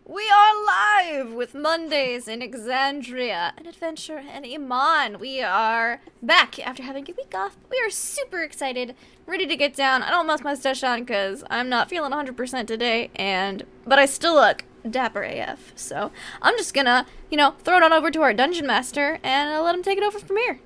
We are live with Mondays in Exandria, an adventure in Iman. We are back after having a week off. We are super excited, ready to get down. I don't have my mustache on because I'm not feeling 100% today, but I still look dapper AF. So I'm just gonna, throw it on over to our dungeon master and let him take it over from here.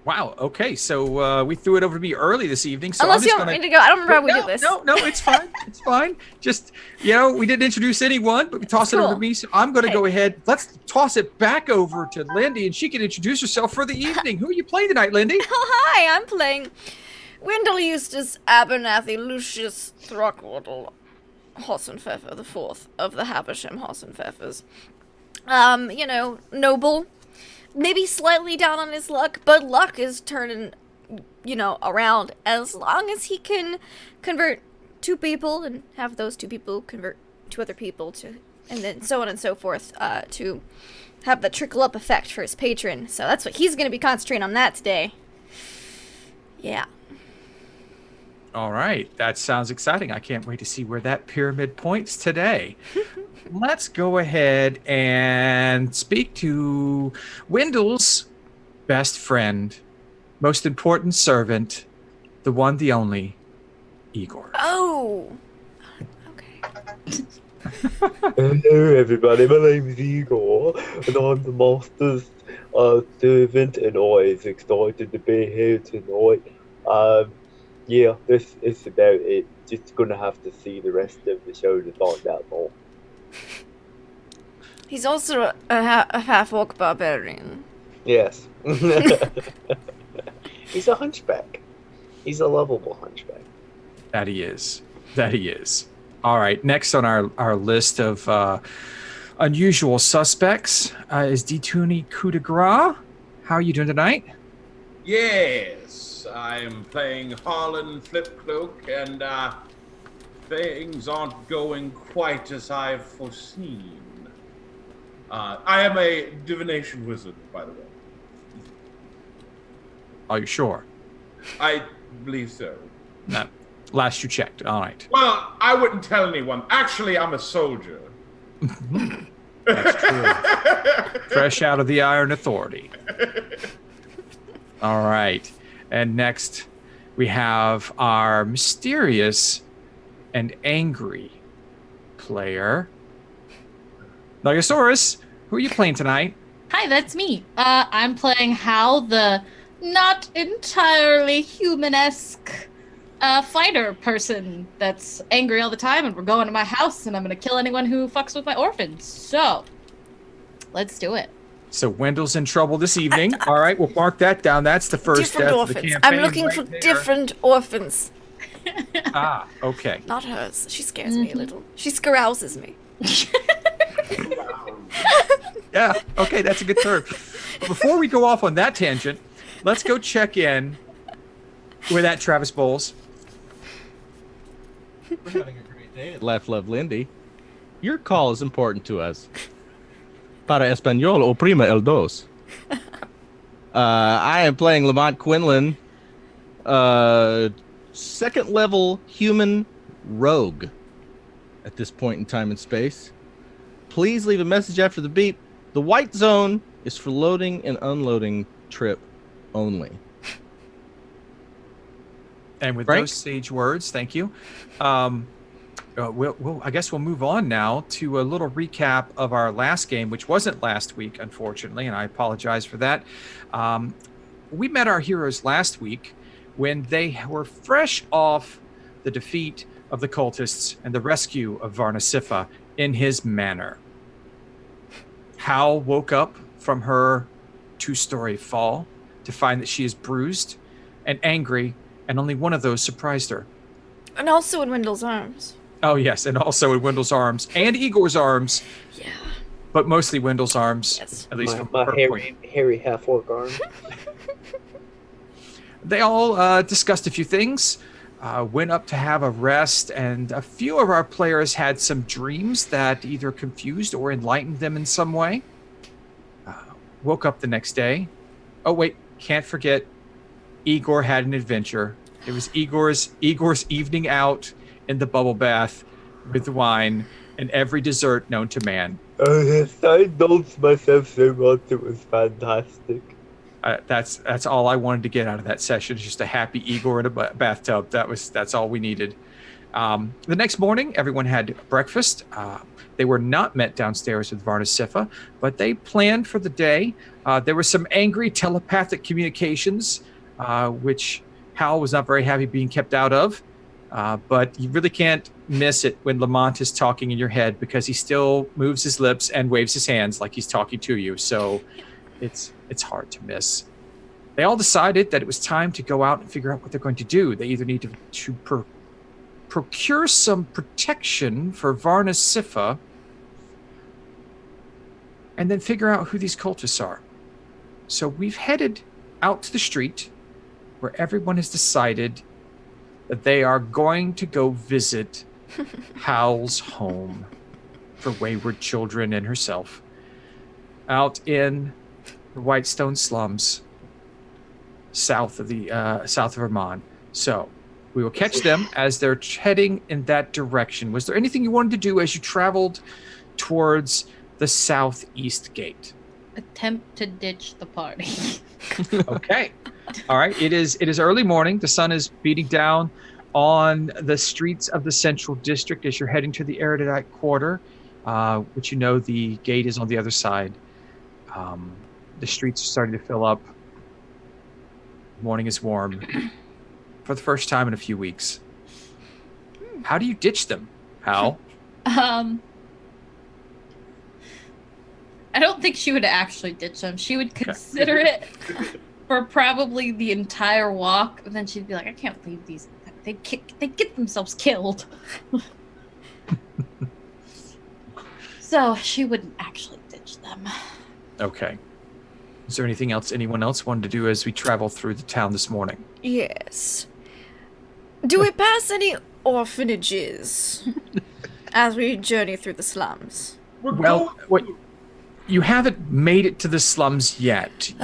Wow. Okay. So we threw it over to me early this evening. So Unless you want me to go, I don't remember how we did this. No, it's fine. It's fine. Just we didn't introduce anyone, but we tossed it over to me. So I'm going to go ahead. Let's toss it back over to Lindy, and she can introduce herself for the evening. Who are you playing tonight, Lindy? Oh, hi. I'm playing Wendell Eustace Abernathy Lucius Throckwaddle Hossenpfeffer the Fourth of the Havisham Hossenpfeffers. Noble. Maybe slightly down on his luck, but luck is turning, around as long as he can convert two people and have those two people convert two other people and then so on and so forth, to have the trickle up effect for his patron. So that's what he's going to be concentrating on that today. Yeah. All right. That sounds exciting. I can't wait to see where that pyramid points today. Let's go ahead and speak to Wendell's best friend, most important servant, the one, the only, Igor. Oh! Okay. Hello everybody, my name is Igor, and I'm the master's servant, and always excited to be here tonight. This is about it. Just gonna have to see the rest of the show to find out more. He's also a half-orc barbarian. Yes. He's a hunchback. He's a lovable hunchback. That he is. All right. Next on our list of unusual suspects is Dituni Coup de Grace. How are you doing tonight? Yes, I'm playing Harlan Flipcloak, and things aren't going quite as I've foreseen. I am a divination wizard, by the way. Are you sure? I believe so. No. Last you checked. All right. Well, I wouldn't tell anyone. Actually, I'm a soldier. That's true. Fresh out of the Iron Authority. All right. And next, we have our mysterious and angry player, Nogosaurus. Who are you playing tonight? Hi, that's me. I'm playing Howl, the not entirely human-esque fighter person that's angry all the time, and we're going to my house, and I'm going to kill anyone who fucks with my orphans. So, let's do it. So Wendell's in trouble this evening. All right, we'll mark that down. That's the first Different death orphans. of the campaign. I'm looking for different orphans. Okay. Not hers. She scares me a little. She carouses me. Yeah, okay, that's a good term. But before we go off on that tangent, let's go check in with that Travis Bowles. We're having a great day at Left Love Lindy. Your call is important to us. Para español oprima el dos. I am playing Lamont Quinlan, second level human rogue at this point in time and space. Please leave a message after the beep. The white zone is for loading and unloading trip only. And with Frank? those sage words, thank you. I guess we'll move on now to a little recap of our last game, which wasn't last week, unfortunately, and I apologize for that. We met our heroes last week when they were fresh off the defeat of the cultists and the rescue of Varnasifa in his manor. Howl woke up from her two-story fall to find that she is bruised and angry, and only one of those surprised her. And also in Wendell's arms. Oh, yes, and also in Wendell's arms and Igor's arms. Yeah. But mostly Wendell's arms, Yes. at least from My her hairy, point. hairy half-orc arm. They all discussed a few things, went up to have a rest, and a few of our players had some dreams that either confused or enlightened them in some way. Woke up the next day. Oh, wait, can't forget, Igor had an adventure. It was Igor's evening out in the bubble bath with wine and every dessert known to man. Oh yes, I indulged myself so much, it was fantastic. That's all I wanted to get out of that session. Just a happy Igor in a bathtub. That's all we needed. The next morning, everyone had breakfast. They were not met downstairs with Varna Sifa, but they planned for the day. There were some angry telepathic communications, which Howl was not very happy being kept out of. But you really can't miss it when Lamont is talking in your head, because he still moves his lips and waves his hands like he's talking to you. So it's hard to miss. They all decided that it was time to go out and figure out what they're going to do. They either need to procure some protection for Varna Sifa, and then figure out who these cultists are. So we've headed out to the street where everyone has decided that they are going to go visit Howl's home for wayward children and herself out in the Whitestone slums south of Vermont. So we will catch them as they're heading in that direction. Was there anything you wanted to do as you traveled towards the southeast gate? Attempt to ditch the party. Okay. All right. It is early morning. The sun is beating down on the streets of the Central District as you're heading to the Erudite Quarter, which you know the gate is on the other side. The streets are starting to fill up. Morning is warm for the first time in a few weeks. How do you ditch them, Hal? I don't think she would actually ditch them. She would consider it for probably the entire walk, and then she'd be like, I can't believe these. They get themselves killed. So she wouldn't actually ditch them. Okay. Is there anything else anyone else wanted to do as we travel through the town this morning? Yes. Do we pass any orphanages as we journey through the slums? You haven't made it to the slums yet.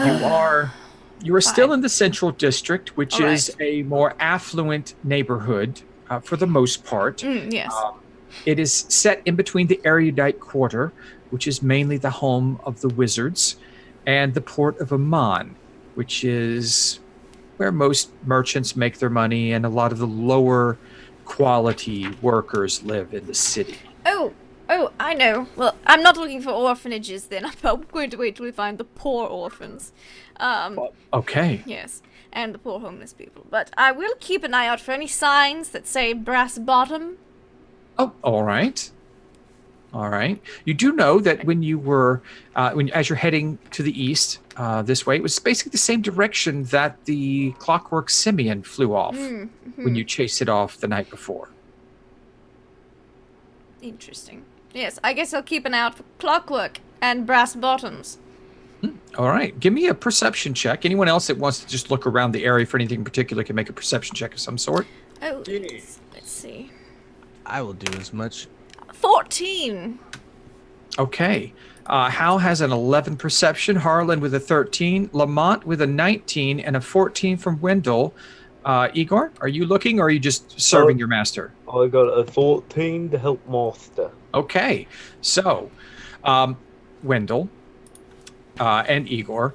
You are still in the Central District, which is a more affluent neighborhood for the most part. Yes. It is set in between the Erudite Quarter, which is mainly the home of the wizards, and the port of Amman, which is where most merchants make their money and a lot of the lower quality workers live in the city. Oh, I know. Well, I'm not looking for orphanages then. I'm going to wait till we find the poor orphans. Okay. Yes, and the poor homeless people. But I will keep an eye out for any signs that say Brass Bottom. Oh, all right. All right. You do know that when you were, as you're heading to the east this way, it was basically the same direction that the Clockwork Simian flew off when you chased it off the night before. Interesting. Yes, I guess I'll keep an eye out for Clockwork and Brass Bottoms. All right. Give me a perception check. Anyone else that wants to just look around the area for anything in particular can make a perception check of some sort. Oh, let's see. I will do as much. 14. Okay. Hal has an 11 perception, Harlan with a 13, Lamont with a 19, and a 14 from Wendell. Igor, are you looking or are you just serving your master? I got a 14 to help master. Okay. So, Wendell and Igor,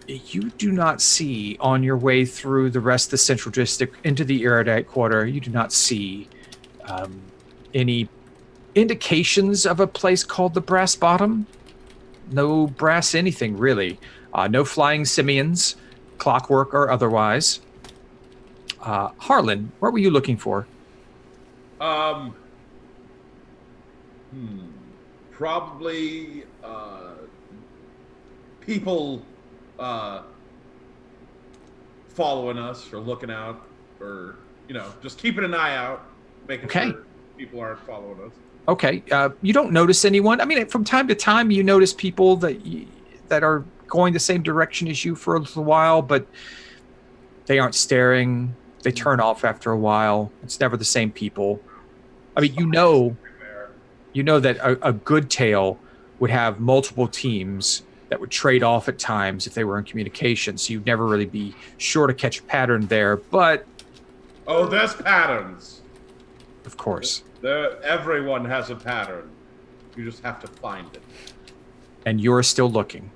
you do not see on your way through the rest of the Central District into the Erudite Quarter, you do not see any indications of a place called the Brass Bottom. No brass anything, really. No flying simians, clockwork or otherwise. Harlan, what were you looking for? Probably people following us or looking out, or just keeping an eye out, making sure people aren't following us. Okay. You don't notice anyone. I mean, from time to time, you notice people that are going the same direction as you for a little while, but they aren't staring. They turn off after a while. It's never the same people. I mean, you know that a good tale would have multiple teams that would trade off at times if they were in communication. So you'd never really be sure to catch a pattern there. But there's patterns. Of course. Everyone has a pattern. You just have to find it. And you're still looking.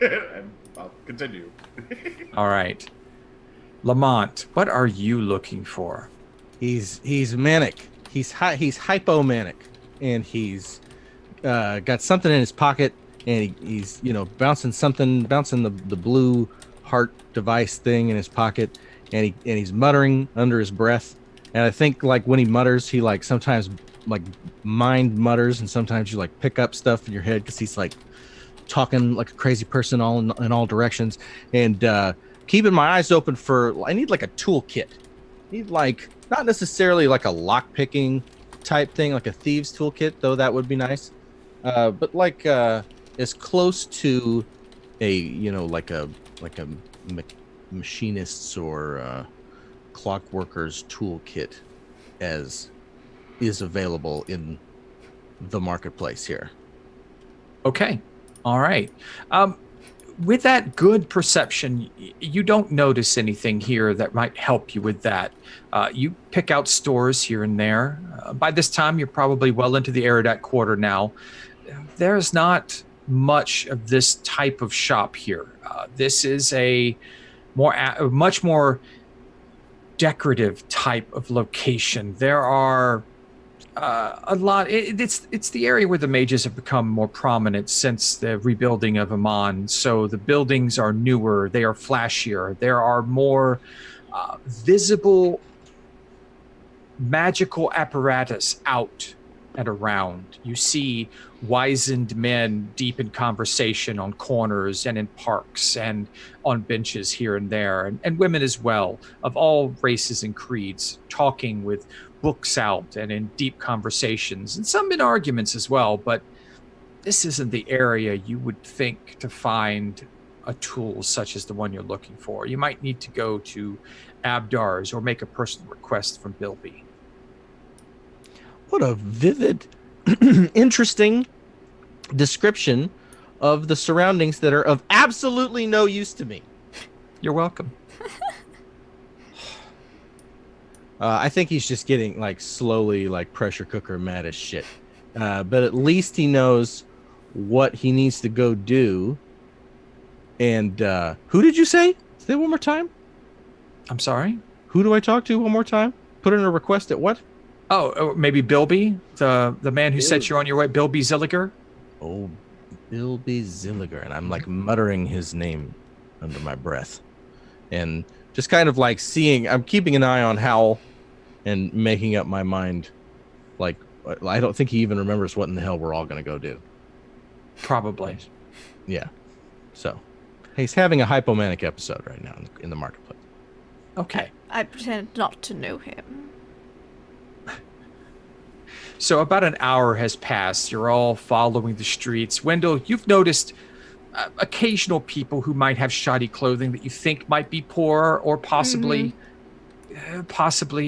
And I'll continue. All right. Lamont, what are you looking for? He's manic. He's hypomanic, and he's got something in his pocket, and he's bouncing the blue heart device thing in his pocket, and he's muttering under his breath. And I think like when he mutters, he like sometimes like mind mutters, and sometimes you like pick up stuff in your head because he's like talking like a crazy person all in all directions. And keeping my eyes open for, I need like a toolkit. I need like not necessarily like a lock picking type thing, like a thieves toolkit, though that would be nice. But like as close to a like a machinist's or clockworker's toolkit as is available in the marketplace here. Okay. All right. With that good perception, you don't notice anything here that might help you with that. You pick out stores here and there. By this time, you're probably well into the Erudite Quarter now. There's not much of this type of shop here. This is a much more decorative type of location. There are a lot. It's the area where the mages have become more prominent since the rebuilding of Amon. So the buildings are newer. They are flashier. There are more visible magical apparatus out and around. You see wizened men deep in conversation on corners and in parks and on benches here and there, and women as well, of all races and creeds, talking with books out and in deep conversations, and some in arguments as well. But this isn't the area you would think to find a tool such as the one you're looking for. You might need to go to Abdar's or make a personal request from Bilby. What a vivid, interesting description of the surroundings that are of absolutely no use to me. You're welcome. I think he's just getting like slowly like pressure cooker mad as shit. But at least he knows what he needs to go do. And who did you say? Say it one more time. I'm sorry? Who do I talk to one more time? Put in a request at what? Oh, maybe Bilby, the man who said you're on your way, Bilby Zilliger? Oh, Bilby Zilliger. And I'm like muttering his name under my breath. And just kind of like I'm keeping an eye on Howl and making up my mind. Like, I don't think he even remembers what in the hell we're all going to go do. Probably. Yeah. So he's having a hypomanic episode right now in the marketplace. Okay. I pretend not to know him. So about an hour has passed. You're all following the streets. Wendell, you've noticed occasional people who might have shoddy clothing that you think might be poor or possibly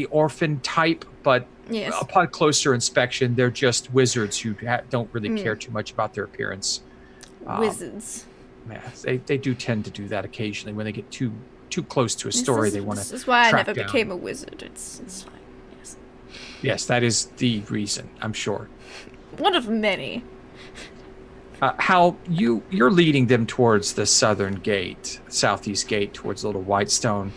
orphan type, but Yes. upon closer inspection, they're just wizards who don't really care too much about their appearance. Wizards. Yeah, they do tend to do that occasionally when they get too close to a story they want to. This is why I track never down. became a wizard. It's fine. Yes. Yes, that is the reason, I'm sure. One of many. Hal, you're leading them towards the southern gate, southeast gate, towards Little Whitestone.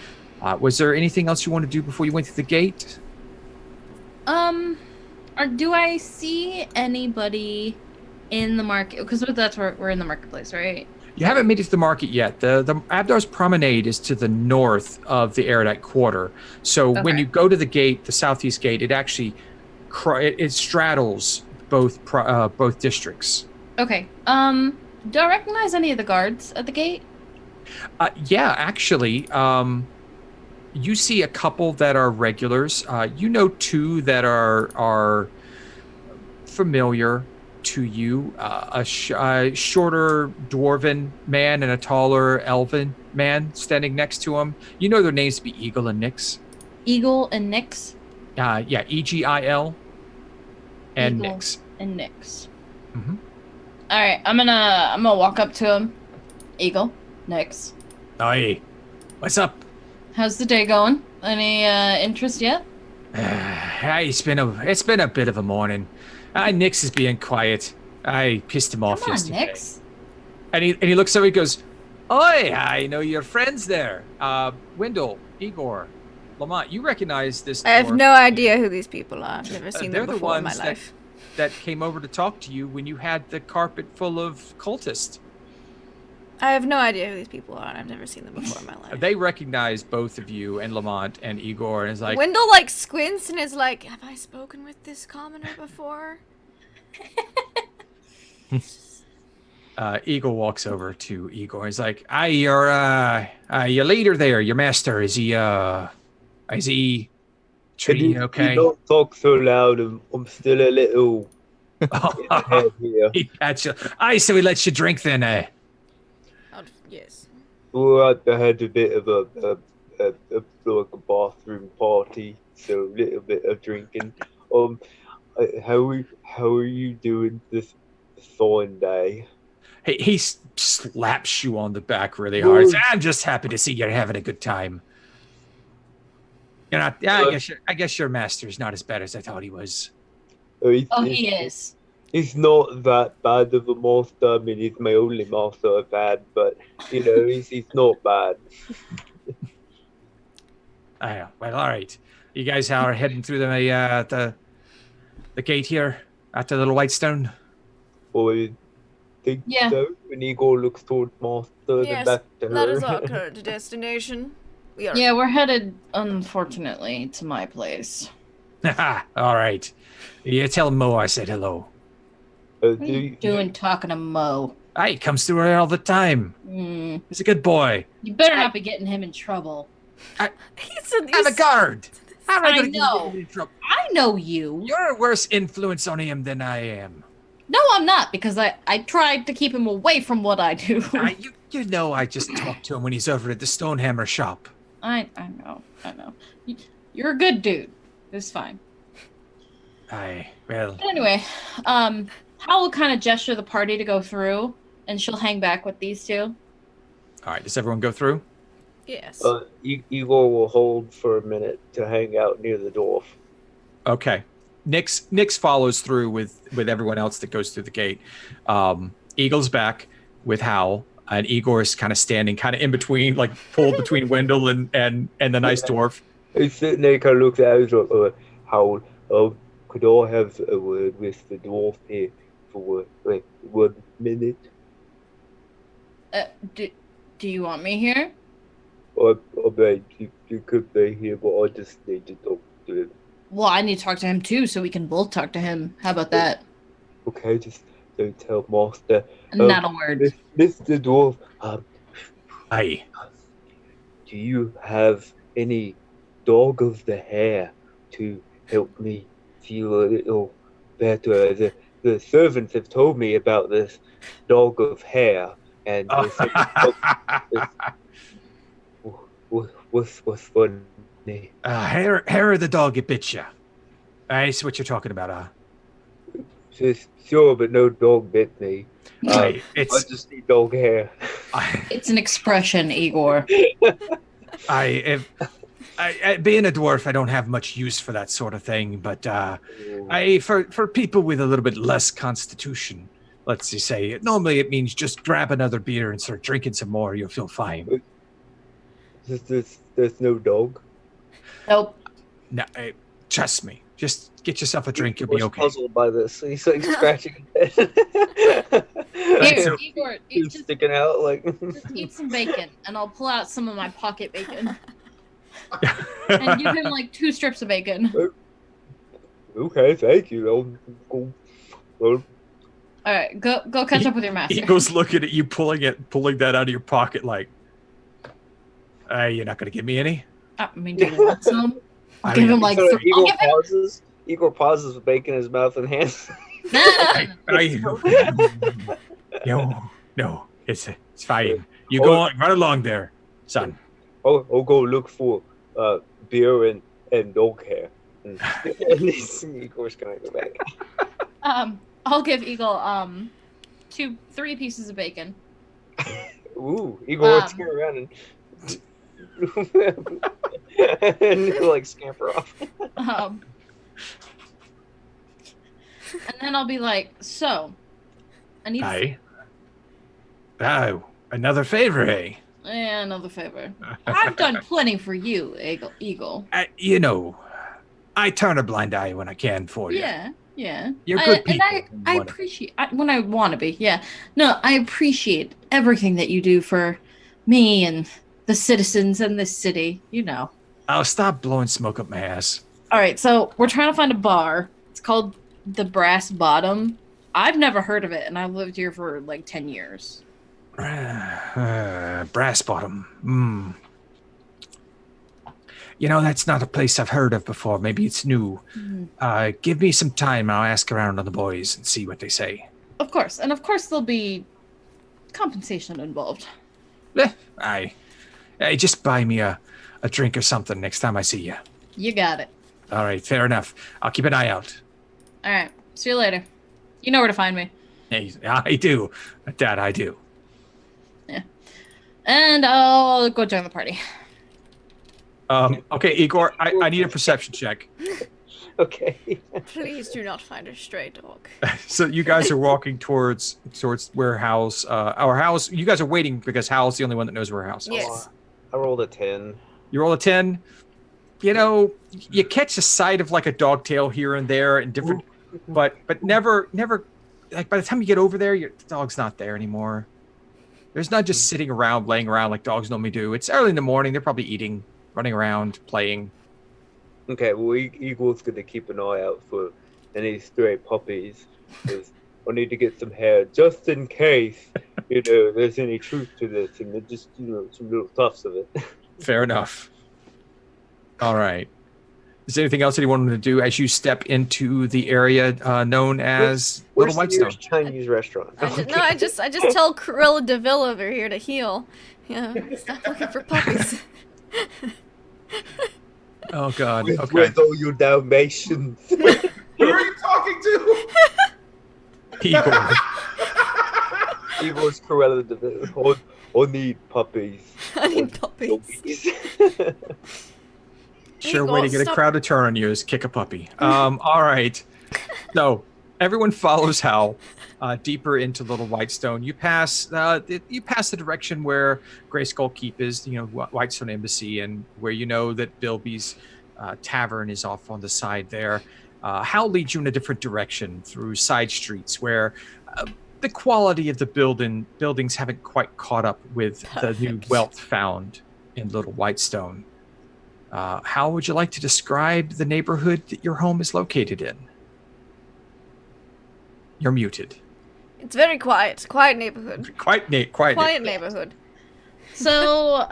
Was there anything else you wanted to do before you went through the gate? Or do I see anybody in the market? Because that's where we're in the marketplace, right? You haven't made it to the market yet. The Abdar's Promenade is to the north of the Erudite Quarter. So when you go to the gate, the southeast gate, it actually it straddles both districts. Okay. Do I recognize any of the guards at the gate? Yeah, actually, you see a couple that are regulars. You know two that are familiar to you. A shorter dwarven man and a taller elven man standing next to him. You know their names to be Eagle and Nyx. Eagle and Nyx? Yeah, Egil and Eagle Nyx. And Nyx. Mm-hmm. All right, I'm gonna walk up to him. Eagle, Nyx. Hey, what's up? How's the day going? Any interest yet? It's been a bit of a morning. Nix is being quiet. I pissed him off Come on, yesterday. Nix. And he looks over. He goes, "Oi, I know your friends there. Wendell, Igor, Lamont. You recognize this? I have dwarf. no idea who these people are. I've never seen They're them the before in my ones life. that came over to talk to you when you had the carpet full of cultists. I have no idea who these people are, and I've never seen them before in my life. They recognize both of you and Lamont and Igor, and is like, Wendell like squints and is like, "Have I spoken with this commoner before?" Igor walks over to Igor. He's like, your leader there, your master. Is he treating you okay?" You don't talk so loud. I'm still a little ahead here. He pats you. So he lets you drink then, eh? Yes. Well, I had a bit of a like a bathroom party, so a little bit of drinking. How are you doing this fine day? He slaps you on the back really hard. He says, "I'm just happy to see you're having a good time. You're not. I guess your master's not as bad as I thought he was." He is. He's not that bad of a master. I mean, he's my only master I've had, but you know, he's not bad. Well, all right. You guys are heading through the gate here at the little white stone. Well, I think so. When Igor looks towards master, Yes, then back to her. that is our current destination. We are. Yeah, we're headed, unfortunately, to my place. All right. You tell Mo I said hello. What are you doing talking to Mo? He comes through here all the time. He's a good boy. You better not be getting him in trouble. I'm a guard. How am I I going to know. get you in trouble? I know you. You're a worse influence on him than I am. No, I'm not, because I tried to keep him away from what I do. You know I just talked to him when he's over at the Stonehammer shop. I know. You're a good dude. It's fine. Well. But anyway, Howl will kind of gesture the party to go through, and she'll hang back with these two. All right, does everyone go through? Yes. Igor will hold for a minute to hang out near the dwarf. Okay. Nix follows through with everyone else that goes through the gate. Eagle's back with Howl, and Igor's kind of standing kind of in between, like pulled between Wendell and the nice dwarf. He's sitting there, kind of looks at us like, Howl, could I have a word with the dwarf here for 1 minute? Do you want me here? I mean, you could be here, but I just need to talk to him. Well, I need to talk to him too, so we can both talk to him. How about that? Okay, just don't tell Master. Not a word. Mr. Dwarf, Aye. do you have any dog of the hair to help me feel a little better? The servants have told me about this dog of hair, and they said what's funny? Hair of the dog it bit you. I see what you're talking about, Sure, but no dog bit me. I just need dog hair. It's an expression, Igor. Being a dwarf, I don't have much use for that sort of thing. But for people with a little bit less constitution, let's just say, normally it means just grab another beer and start drinking some more. You'll feel fine. There's no dog. Nope. No, trust me. Just get yourself a drink. You'll be okay. Puzzled by this. He's like scratching his head. Here, Igor, He's sticking out like. just eat some bacon, and I'll pull out some of my pocket bacon. And give him like 2 strips of bacon. Okay, thank you. Well, Alright, go catch up with your master. Eagle's looking at you, pulling that out of your pocket, like, you're not going to give me any? I mean, do you want some? I Give mean, him like so 3. I'll give him... Igor pauses with bacon in his mouth and hands. No, it's fine. You go on, run along there, son. I'll go look for beer and dog hair. And Igor's gonna go back. I'll give Eagle 3 pieces of bacon. Ooh, Igor, let's go around and and like scamper off. And then I'll be like, so, I need Aye. Oh, another favor, eh? another favor. I've done plenty for you, Eagle. You know, I turn a blind eye when I can for you. Yeah. You're good people. And I appreciate when I want to be. Yeah. No, I appreciate everything that you do for me and the citizens in this city. You know. I'll stop blowing smoke up my ass. All right, so we're trying to find a bar. It's called the Brass Bottom. I've never heard of it, and I've lived here for like 10 years. Brass Bottom. You know, that's not a place I've heard of before. Maybe it's new. Mm-hmm. Give me some time. I'll ask around on the boys and see what they say. Of course, and of course there'll be compensation involved. Aye. Hey, just buy me a drink or something next time I see you. You got it. All right, fair enough. I'll keep an eye out. All right, see you later. You know where to find me. Hey, I do. That I do. Yeah. And I'll go join the party. Okay, Igor, I need a perception check. Okay. Please do not find a stray dog. So you guys are walking towards where Howl's our house. You guys are waiting because Howl's the only one that knows where her house is. Yes. I rolled a 10. You roll a 10. You know, you catch a sight of like a dog tail here and there and different, but never like by the time you get over there, the dog's not there anymore. There's not just sitting around, laying around like dogs normally do. It's early in the morning. They're probably eating, running around, playing. Okay, well, Eagle's gonna keep an eye out for any stray puppies. Because I need to get some hair just in case, there's any truth to this, and just, some little tufts of it. Fair enough. All right. Is there anything else that you wanted to do as you step into the area known as Where's Little the Whitestone? nearest Chinese restaurant? I just tell Cruella DeVille over here to heal. Yeah, stop looking for puppies. Oh God. Okay. Where's all your Dalmatians? Who are you talking to? Igor. Eagle's Cruella DeVille. I need puppies. I need puppies. Sure Igor, way to get stop. a crowd to turn on you is kick a puppy. All right. So everyone follows Howl deeper into Little Whitestone. You pass the direction where Grey Skull Keep is, Whitestone Embassy, and where you know that Bilby's tavern is off on the side there. Howl leads you in a different direction through side streets where the quality of the buildings haven't quite caught up with the new wealth found in Little Whitestone. How would you like to describe the neighborhood that your home is located in? You're muted. It's very quiet. Quiet neighborhood. Quiet Neighborhood. So,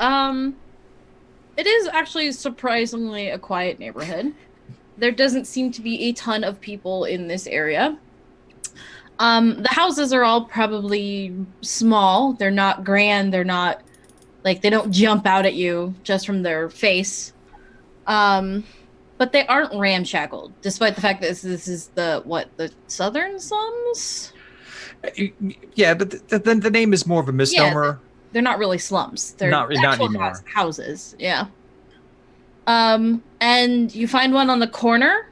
it is actually surprisingly a quiet neighborhood. There doesn't seem to be a ton of people in this area. The houses are all probably small. They're not grand. They're not, like, they don't jump out at you just from their face. But they aren't ramshackled, despite the fact that this is the southern slums? Yeah, but the name is more of a misnomer. They're not really slums. They're not actual anymore. Houses, yeah. And you find one on the corner,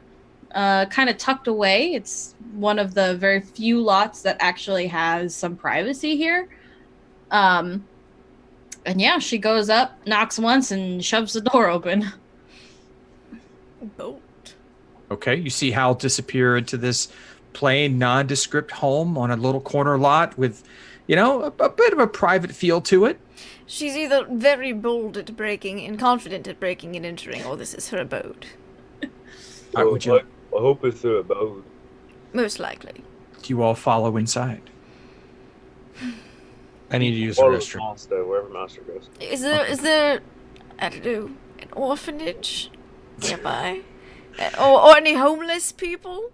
kind of tucked away. It's one of the very few lots that actually has some privacy here. And yeah, she goes up, knocks once, and shoves the door open. Boat. Okay, you see Hal disappear into this plain, nondescript home on a little corner lot with, a bit of a private feel to it. She's either very bold at breaking and confident at breaking and entering, or this is her abode. I hope it's her abode. Most likely. Do you all follow inside? I need to use the Follow restroom. Master, wherever Master goes. Is there, I don't know, an orphanage nearby? Or any homeless people?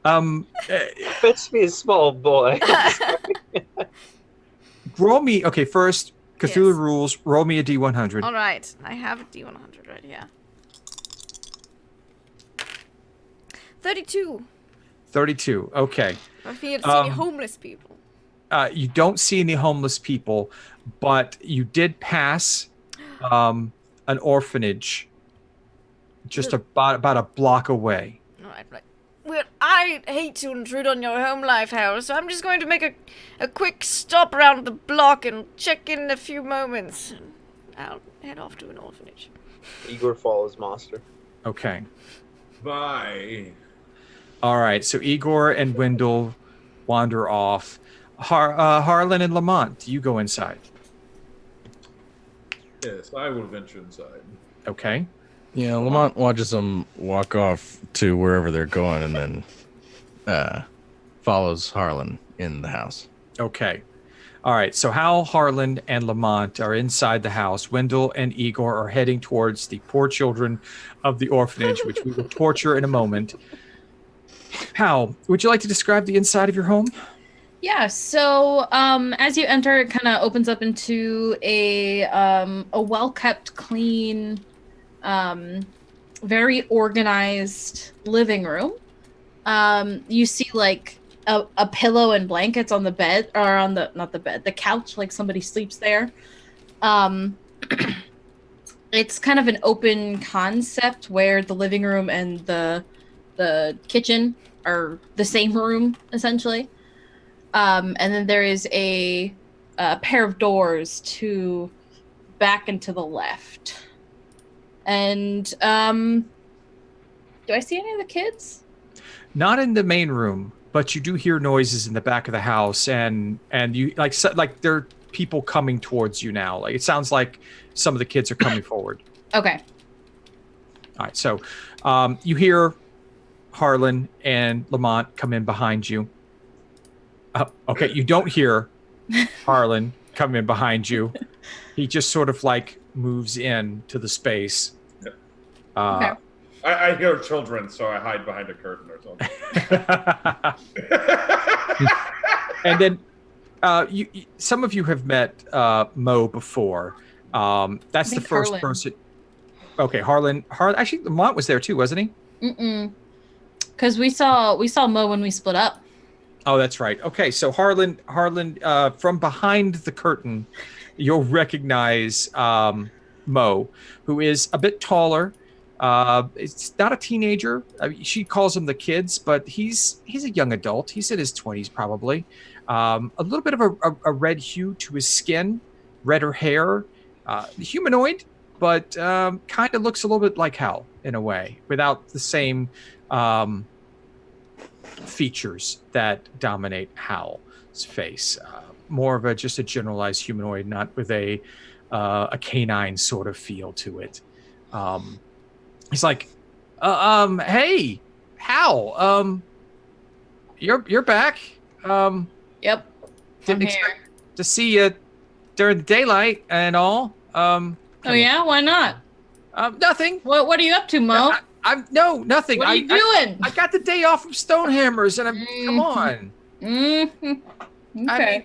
Fetch me a small boy. Roll me, okay, first, Cthulhu Yes. rules, roll me a D100. All right, I have a D100 right here. 32. 32, okay. I feel to see any homeless people. You don't see any homeless people, but you did pass an orphanage just about a block away. All right, right. Well, I hate to intrude on your home life, Howl, so I'm just going to make a quick stop around the block and check in a few moments. And I'll head off to an orphanage. Igor follows Monster. Okay. Bye. All right. So Igor and Wendell wander off. Harlan and Lamont, do you go inside? Yes, I will venture inside. Okay. Yeah, Lamont watches them walk off to wherever they're going and then follows Harlan in the house. Okay. All right. So Hal, Harlan, and Lamont are inside the house. Wendell and Igor are heading towards the poor children of the orphanage, which we will torture in a moment. Hal, would you like to describe the inside of your home? Yeah, so as you enter, it kind of opens up into a well-kept, clean, very organized living room. You see like a pillow and blankets on the bed, or on the couch, like somebody sleeps there. It's kind of an open concept where the living room and the kitchen are the same room, essentially. And then there is a pair of doors to back and to the left. And do I see any of the kids? Not in the main room, but you do hear noises in the back of the house, and you like there are people coming towards you now. Like it sounds like some of the kids are coming forward. Okay. All right, so you hear Harlan and Lamont come in behind you. Okay, you don't hear Harlan come in behind you. He just sort of like moves in to the space. Okay. I hear children, so I hide behind a curtain or something. And then some of you have met Mo before. That's the first Harlan. person. Okay, Harlan. Actually, Lamont was there too, wasn't he? Mm-mm. Because we saw Mo when we split up. Oh, that's right. Okay, so Harlan, from behind the curtain, you'll recognize Mo, who is a bit taller. It's not a teenager. I mean, she calls him the kids, but he's a young adult. He's in his 20s probably. A little bit of a red hue to his skin, redder hair, humanoid, but kind of looks a little bit like Hal in a way, without the same features that dominate Hal's face. More of just a generalized humanoid, not with a canine sort of feel to it. He's like, hey, Hal, you're back. Yep. Didn't expect to see you during the daylight and all. Oh yeah, why not? Nothing. What are you up to, Mo? Nothing. What are you doing? I got the day off from Stonehammers, and come on. Mm-hmm. Okay. I mean,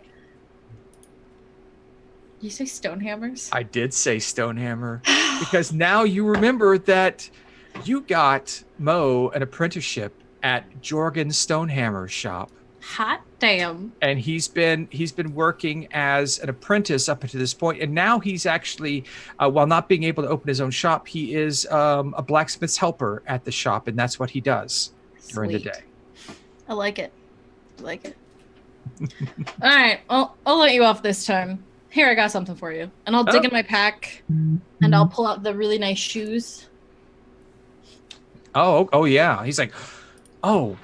you say Stonehammers? I did say Stonehammer because now you remember that you got Mo an apprenticeship at Jorgen's Stonehammer's shop. Hot damn. And he's been working as an apprentice up until this point, and now he's actually, while not being able to open his own shop, he is a blacksmith's helper at the shop, and that's what he does during the day. I like it. All right, I'll let you off this time. Here, I got something for you, and I'll dig in my pack, and I'll pull out the really nice shoes. Oh yeah. He's like, oh.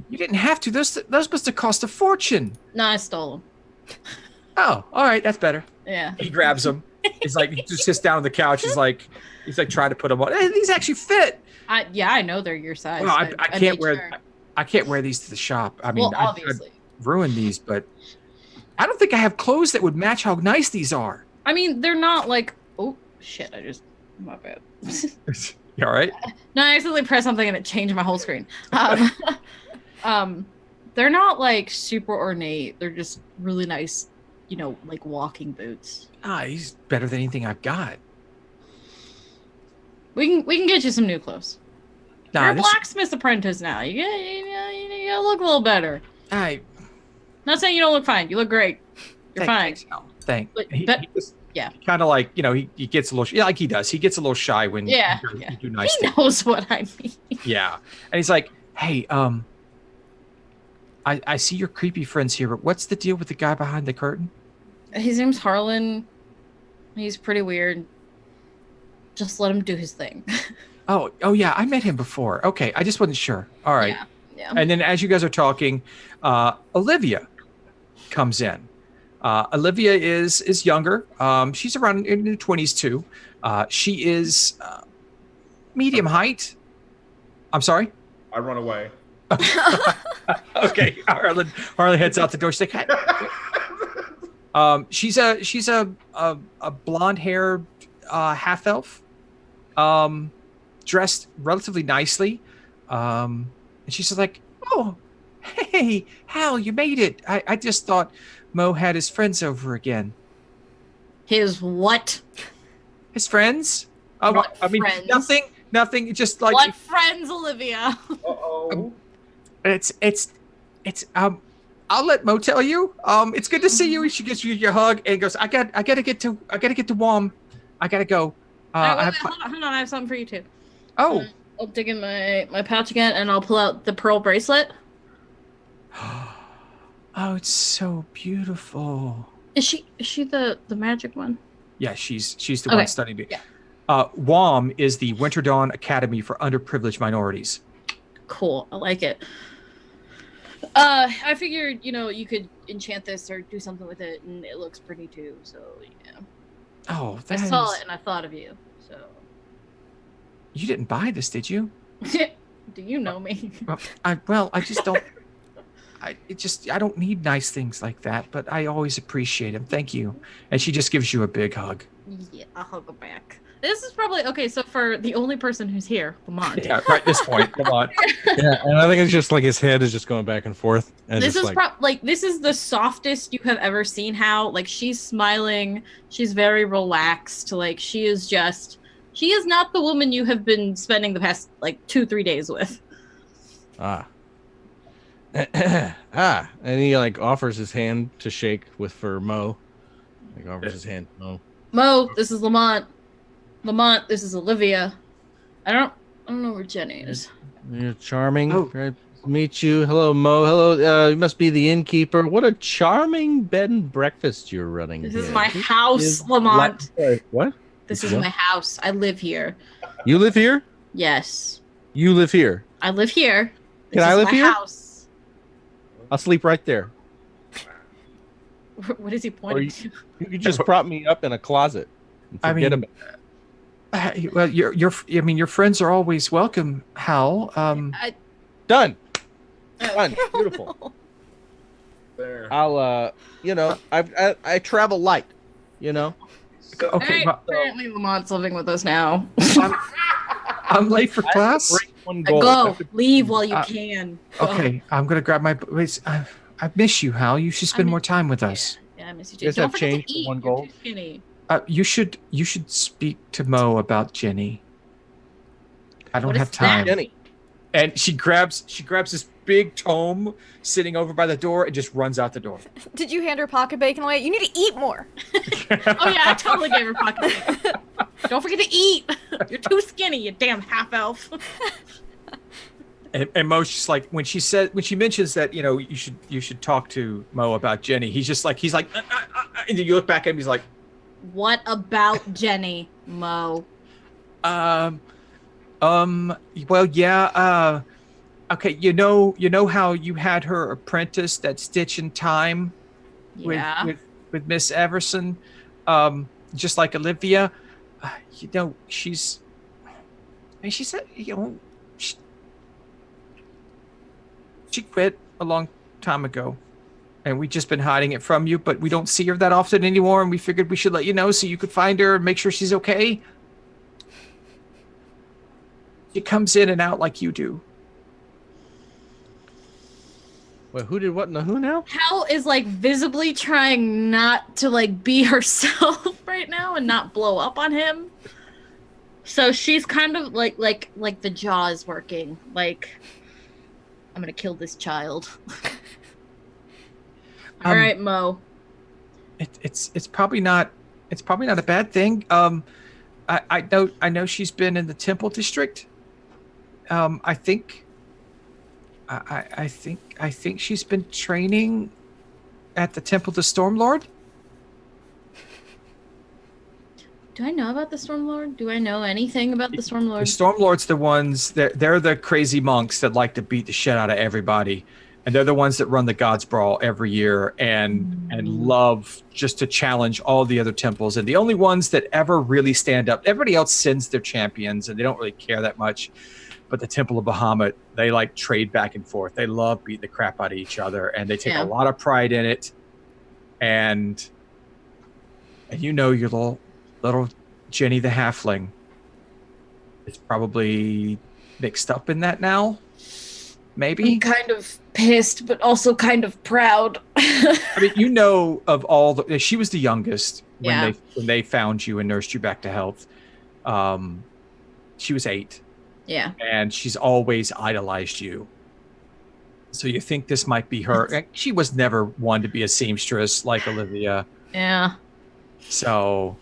You didn't have to. Those must have cost a fortune. No, I stole them. Oh, all right, that's better. Yeah. He grabs them. He's like, he just sits down on the couch. He's like trying to put them on. Hey, these actually fit. I know they're your size. Well, I can't wear. I can't wear these to the shop. I mean, obviously, I'd ruin these, but I don't think I have clothes that would match how nice these are. I mean, they're not like. Oh shit! My bad. You all right? No, I accidentally pressed something and it changed my whole screen. They're not like super ornate. They're just really nice, like walking boots. He's better than anything I've got. We can get you some new clothes. Nah, You're a blacksmith's apprentice now. You gotta look a little better. Not Not saying you don't look fine. You look great. You're fine. Thanks. But Yeah. Kind of like, he gets a little, like he does. He gets a little shy when you do nice He things. knows what I mean. Yeah. And he's like, hey, I see your creepy friends here, but what's the deal with the guy behind the curtain? His name's Harlan. He's pretty weird. Just let him do his thing. Oh yeah, I met him before. Okay, I just wasn't sure. All right. Yeah. And then as you guys are talking, Olivia comes in. Olivia is younger. She's around in her 20s too. She is medium height. I'm sorry? I run away. Okay, Harlan heads out the door. She's like, hey. She's a blonde haired half elf, dressed relatively nicely, and she's just like, oh, hey, Hal, you made it. I just thought Mo had his friends over again. His what? His friends? What I mean, friends? nothing. Just like What friends, Olivia? Uh-oh. It's I'll let Mo tell you. It's good to see you. She gives you your hug and goes, I gotta get to Wom. I gotta go. Wait, hold on, I have something for you too. Oh. I'll dig in my pouch again and I'll pull out the pearl bracelet. Oh, it's so beautiful. Is she the magic one? Yeah, she's the one studying me. Yeah. WOM is the Winter Dawn Academy for Underprivileged Minorities. Cool. I like it. I figured, you could enchant this or do something with it, and it looks pretty too. So yeah. Oh, I saw it and I thought of you. So. You didn't buy this, did you? Do you know me? I just don't. I don't need nice things like that, but I always appreciate them. Thank you. And she just gives you a big hug. Yeah, I'll hug her back. This is probably okay. So for the only person who's here, Lamont. Yeah, right. This point, come on. Yeah, and I think it's just like his head is just going back and forth. And This is like, this is the softest you have ever seen. How like she's smiling, she's very relaxed. Like she is not the woman you have been spending the past like 2-3 days with. And he like offers his hand to shake for Mo. Like offers his hand to Mo. Mo, this is Lamont. Lamont, this is Olivia. I don't know where Jenny is. You're charming. Oh. Great to meet you. Hello, Mo. Hello. You must be the innkeeper. What a charming bed and breakfast you're running. This here. is my house, Lamont. What? This is my house. I live here. You live here? Yes. You live here. I live here. Can This I is live my here? House. I'll sleep right there. What is he pointing to? You could just prop me up in a closet. And forget about it. Well, your friends are always welcome, Hal. Done. Oh. Done. Beautiful. There. I'll I travel light, Okay, Alright, well, apparently Lamont's living with us now. I'm late for class. One goal. Go. Leave while you can. Go. Okay, I'm gonna grab my. Wait, I miss you, Hal. You should spend more time with us. Yeah, I miss you too. You guys Don't have forget change to for eat. one You're goal? too skinny. You should speak to Mo about Jenny. I don't What have is time. that? Jenny. And she grabs this big tome sitting over by the door and just runs out the door. Did you hand her pocket bacon away? You need to eat more. Oh yeah, I totally gave her pocket bacon. Don't forget to eat. You're too skinny, you damn half elf. And Mo's just like when she mentions that you should talk to Mo about Jenny. He's like and then you look back at him. He's like, What about Jenny, Mo? well, yeah. Okay, you know how you had her apprentice, that Stitch in Time, Yeah. with Miss Everson, just like Olivia. She's she quit a long time ago, and we've just been hiding it from you. But we don't see her that often anymore, and we figured we should let you know so you could find her and make sure she's okay. She comes in and out like you do. Wait, who did what? No, who now? Hal is like visibly trying not to like be herself right now and not blow up on him. So she's kind of like the jaw is working. Like, I'm gonna kill this child. All right, Mo. It's probably not it's probably not a bad thing. I know she's been in the Temple District. I think she's been training at the Temple of the Stormlord. Do I know about the Stormlord? Do I know anything about the Stormlord? The Stormlord's the ones they're the crazy monks that like to beat the shit out of everybody. And they're the ones that run the Gods Brawl every year and love just to challenge all the other temples. And the only ones that ever really stand up, everybody else sends their champions and they don't really care that much. But the Temple of Bahamut, they like trade back and forth. They love beating the crap out of each other and they take a lot of pride in it. And you know your little Jenny the Halfling is probably mixed up in that now. Maybe. I'm kind of pissed, but also kind of proud. I mean, you know of all the... She was the youngest when they found you and nursed you back to health. She was 8. Yeah. And she's always idolized you. So you think this might be her. She was never one to be a seamstress like Olivia. Yeah. So...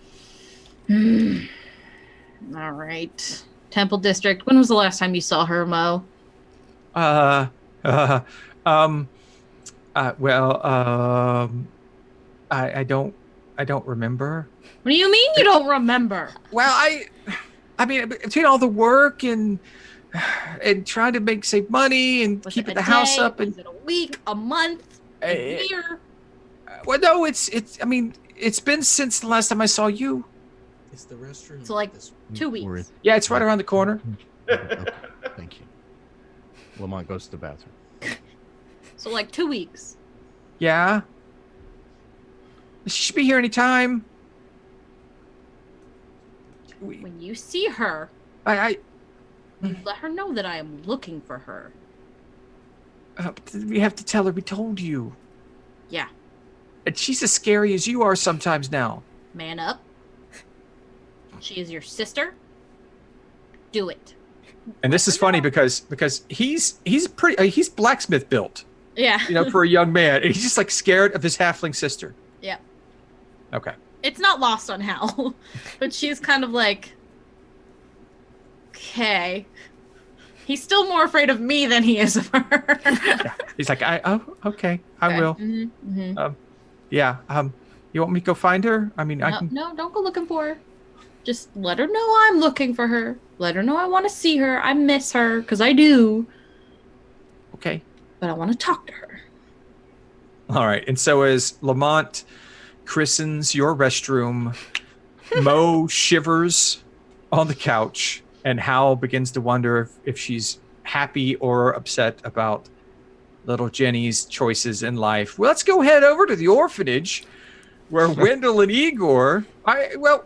All right. Temple District. When was the last time you saw her, Mo? I don't remember. What do you mean you don't remember? Well, I mean, between all the work and trying to save money and keeping the house up, and was it a week, a month, a year? Well, no, I mean, it's been since the last time I saw you. Is the restroom? So like 2 weeks. Yeah, it's right around the corner. Okay, thank you. Lamont goes to the bathroom. So like 2 weeks. Yeah. She should be here anytime. When you see her, you let her know that I am looking for her. We have to tell her we told you. Yeah. And she's as scary as you are sometimes now. Man up. She is your sister. Do it. And this is funny because he's blacksmith built. Yeah. You know, for a young man. And he's just like scared of his halfling sister. Yeah. Okay. It's not lost on Howl, but she's kind of like, okay. He's still more afraid of me than he is of her. Yeah. He's like, okay, I will. Mm-hmm. Mm-hmm. Yeah. You want me to go find her? I mean, No, don't go looking for her. Just let her know I'm looking for her. Let her know I want to see her. I miss her, because I do. Okay. But I want to talk to her. All right. And so as Lamont christens your restroom, Mo shivers on the couch, and Howl begins to wonder if she's happy or upset about little Jenny's choices in life. Well, let's go head over to the orphanage, where Wendell and Igor...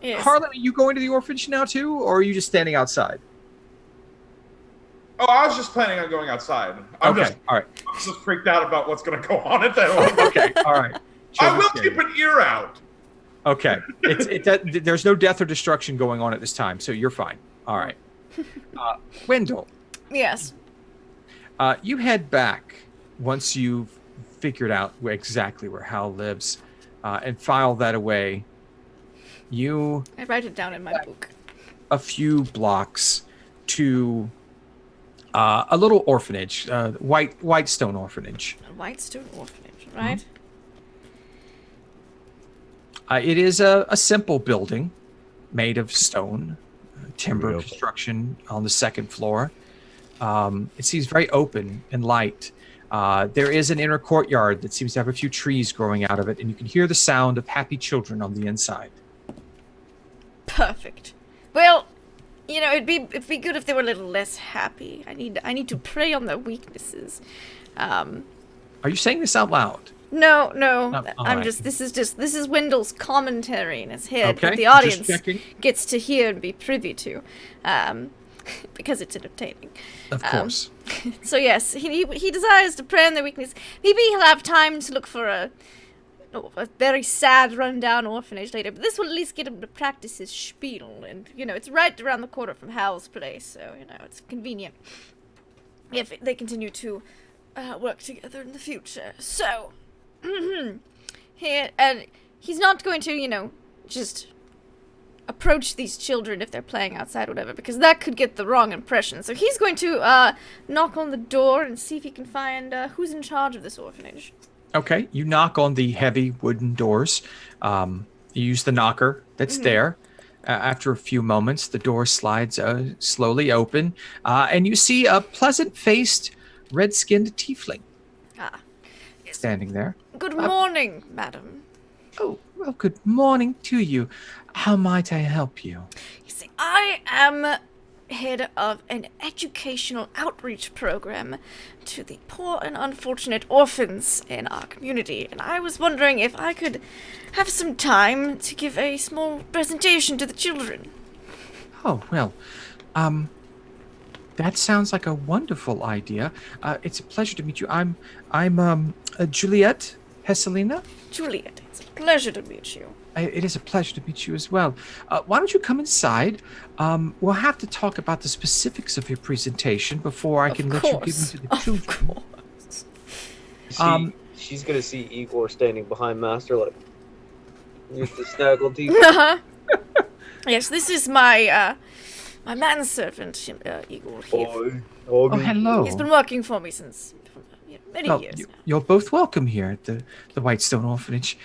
Yes. Harlan, are you going to the orphanage now too, or are you just standing outside? Oh, I was just planning on going outside. All right. I'm just freaked out about what's going to go on at that one. Okay, all right. I will keep an ear out. Okay. There's no death or destruction going on at this time, so you're fine. All right. Wendell. Yes. You head back once you've figured out exactly where Hal lives, and file that away. I write it down in my book. A few blocks to a little orphanage, Whitestone Orphanage. A Whitestone Orphanage, right? It is a simple building made of stone, timber construction on the second floor. It seems very open and light. There is an inner courtyard that seems to have a few trees growing out of it, and you can hear the sound of happy children on the inside. Perfect. Well, you know, it'd be good if they were a little less happy. I need to prey on their weaknesses. Are you saying this out loud? No. All right. This is Wendell's commentary in his head Okay, that the audience just checking. gets to hear and be privy to, because it's entertaining. Of course. So yes, he desires to prey on their weakness. Maybe he'll have time to look for a very sad, run-down orphanage later, but this will at least get him to practice his spiel, and, you know, it's right around the corner from Howl's place, so, you know, it's convenient if they continue to work together in the future. So, and he's not going to, you know, just approach these children if they're playing outside or whatever, because that could get the wrong impression. So he's going to knock on the door and see if he can find who's in charge of this orphanage. Okay, you knock on the heavy wooden doors. You use the knocker that's there. After a few moments, the door slides slowly open, and you see a pleasant-faced, red-skinned tiefling standing there. Good morning, madam. Oh, well, good morning to you. How might I help you? You see, I am head of an educational outreach program to the poor and unfortunate orphans in our community, and I was wondering if I could have some time to give a small presentation to the children. Oh, well, that sounds like a wonderful idea. It's a pleasure to meet you. I'm Juliet Hesselina. Juliet, it's a pleasure to meet you. It is a pleasure to meet you as well. Why don't you come inside? We'll have to talk about the specifics of your presentation before I can let you give them to the children. She's gonna see Igor standing behind Master, like with the snaggle teeth. Yes, this is my manservant, Igor here. Oh, hello. He's been working for me since many years now. You're both welcome here at the Whitestone Orphanage.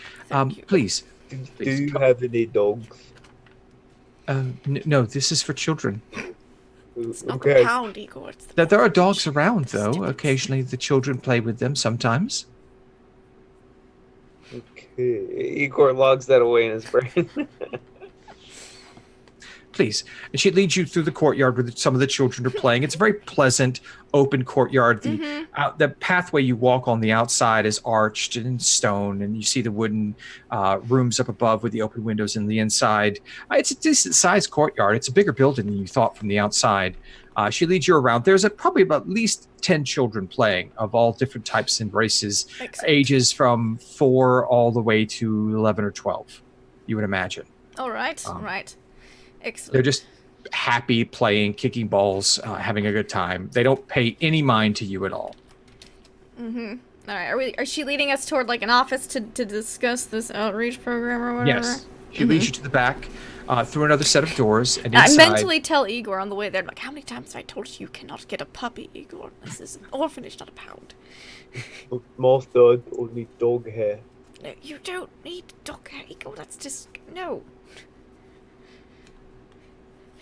Please. Do you have any dogs? No, this is for children. It's not the pound, Igor. There are dogs around, though. Occasionally the children play with them sometimes. Okay. Igor logs that away in his brain. Please. And she leads you through the courtyard where some of the children are playing. It's a very pleasant, open courtyard. The pathway you walk on the outside is arched in stone, and you see the wooden rooms up above with the open windows in the inside. It's a decent-sized courtyard. It's a bigger building than you thought from the outside. She leads you around. There's probably about at least 10 children playing of all different types and races, ages from 4 all the way to 11 or 12, you would imagine. All right. Excellent. They're just happy playing, kicking balls, having a good time. They don't pay any mind to you at all. All right. Are she leading us toward like an office to discuss this outreach program or whatever? Yes. She leads you to the back, through another set of doors, and inside. I mentally tell Igor on the way there, like, how many times have I told you cannot get a puppy, Igor? This is an orphanage, not a pound. Master, I only dog hair. No, you don't need dog hair, Igor. That's just no.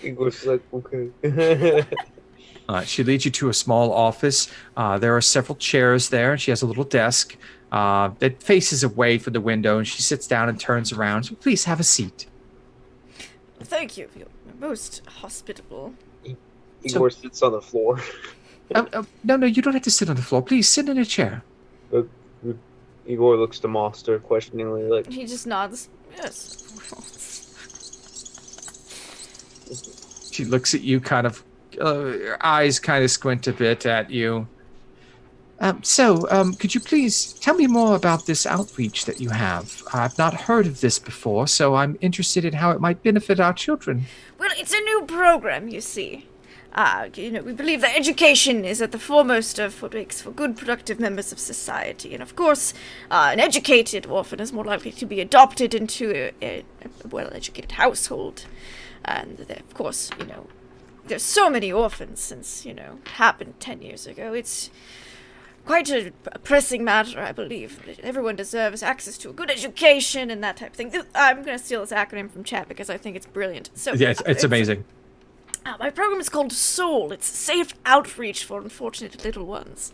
Igor's like, okay. She leads you to a small office. There are several chairs there, and she has a little desk that faces away from the window, and she sits down and turns around. So please have a seat. Thank you. You're most hospitable. Igor sits on the floor. No, you don't have to sit on the floor. Please sit in a chair. Igor looks to Master questioningly, like. He just nods. Yes. She looks at you, kind of, her eyes kind of squint a bit at you. Could you please tell me more about this outreach that you have? I've not heard of this before, so I'm interested in how it might benefit our children. Well, it's a new program, you see. We believe that education is at the foremost of what makes for good, productive members of society. And of course, an educated orphan is more likely to be adopted into a well-educated household. And of course, there's so many orphans since, it happened 10 years ago. It's quite a pressing matter, I believe. Everyone deserves access to a good education and that type of thing. I'm going to steal this acronym from chat because I think it's brilliant. So yeah, it's amazing. My program is called SOUL. It's Safe Outreach for Unfortunate Little Ones.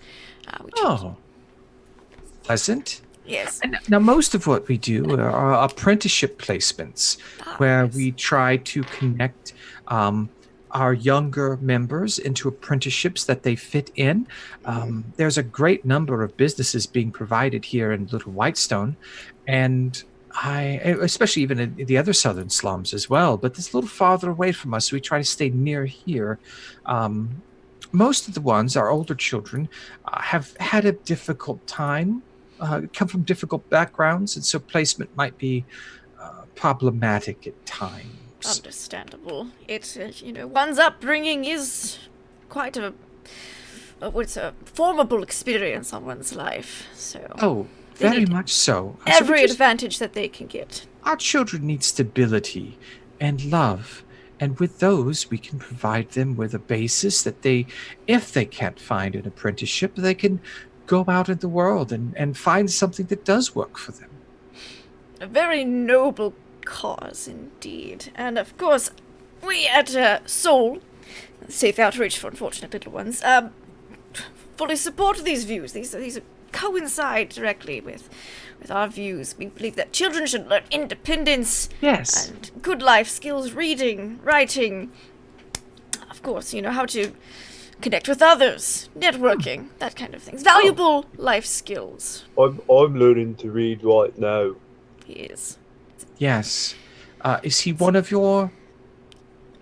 Pleasant. Yes. And now, most of what we do are apprenticeship placements, where we try to connect our younger members into apprenticeships that they fit in. There's a great number of businesses being provided here in Little Whitestone, and especially even in the other southern slums as well, but it's a little farther away from us, so we try to stay near here. Most of the ones, our older children, have had a difficult time, come from difficult backgrounds, and so placement might be problematic at times. Understandable. It's, one's upbringing is quite a formidable experience on one's life, so... Oh, very much so. Every advantage that they can get. Our children need stability, and love. And with those, we can provide them with a basis that they, if they can't find an apprenticeship, they can go out in the world and find something that does work for them. A very noble cause indeed. And of course, we at Soul, Safe Outreach for Unfortunate Little Ones, fully support these views. These coincide directly with our views. We believe that children should learn independence. Yes. And good life skills, reading, writing. Of course, how to connect with others, networking, that kind of things. Valuable life skills. I'm learning to read right now. He is. Yes. Is he one of your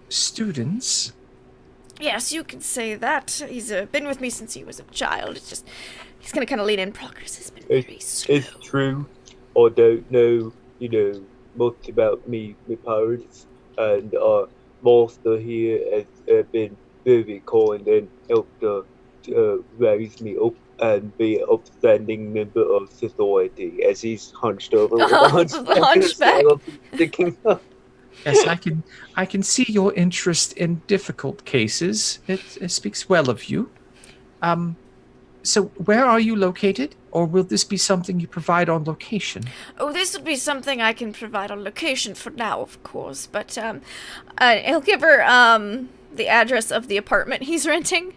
students? Yes, you can say that. He's been with me since he was a child. It's just, he's gonna kind of lean in. Progress has been very slow. It's true. I don't know, much about my parents, and Master here has been very kind and helped raise me up and be an upstanding member of society, as he's hunched over with a hunchback. Thinking, Yes, I can see your interest in difficult cases. It speaks well of you. So where are you located? Or will this be something you provide on location? Oh, this would be something I can provide on location for now, of course. But he'll give her the address of the apartment he's renting.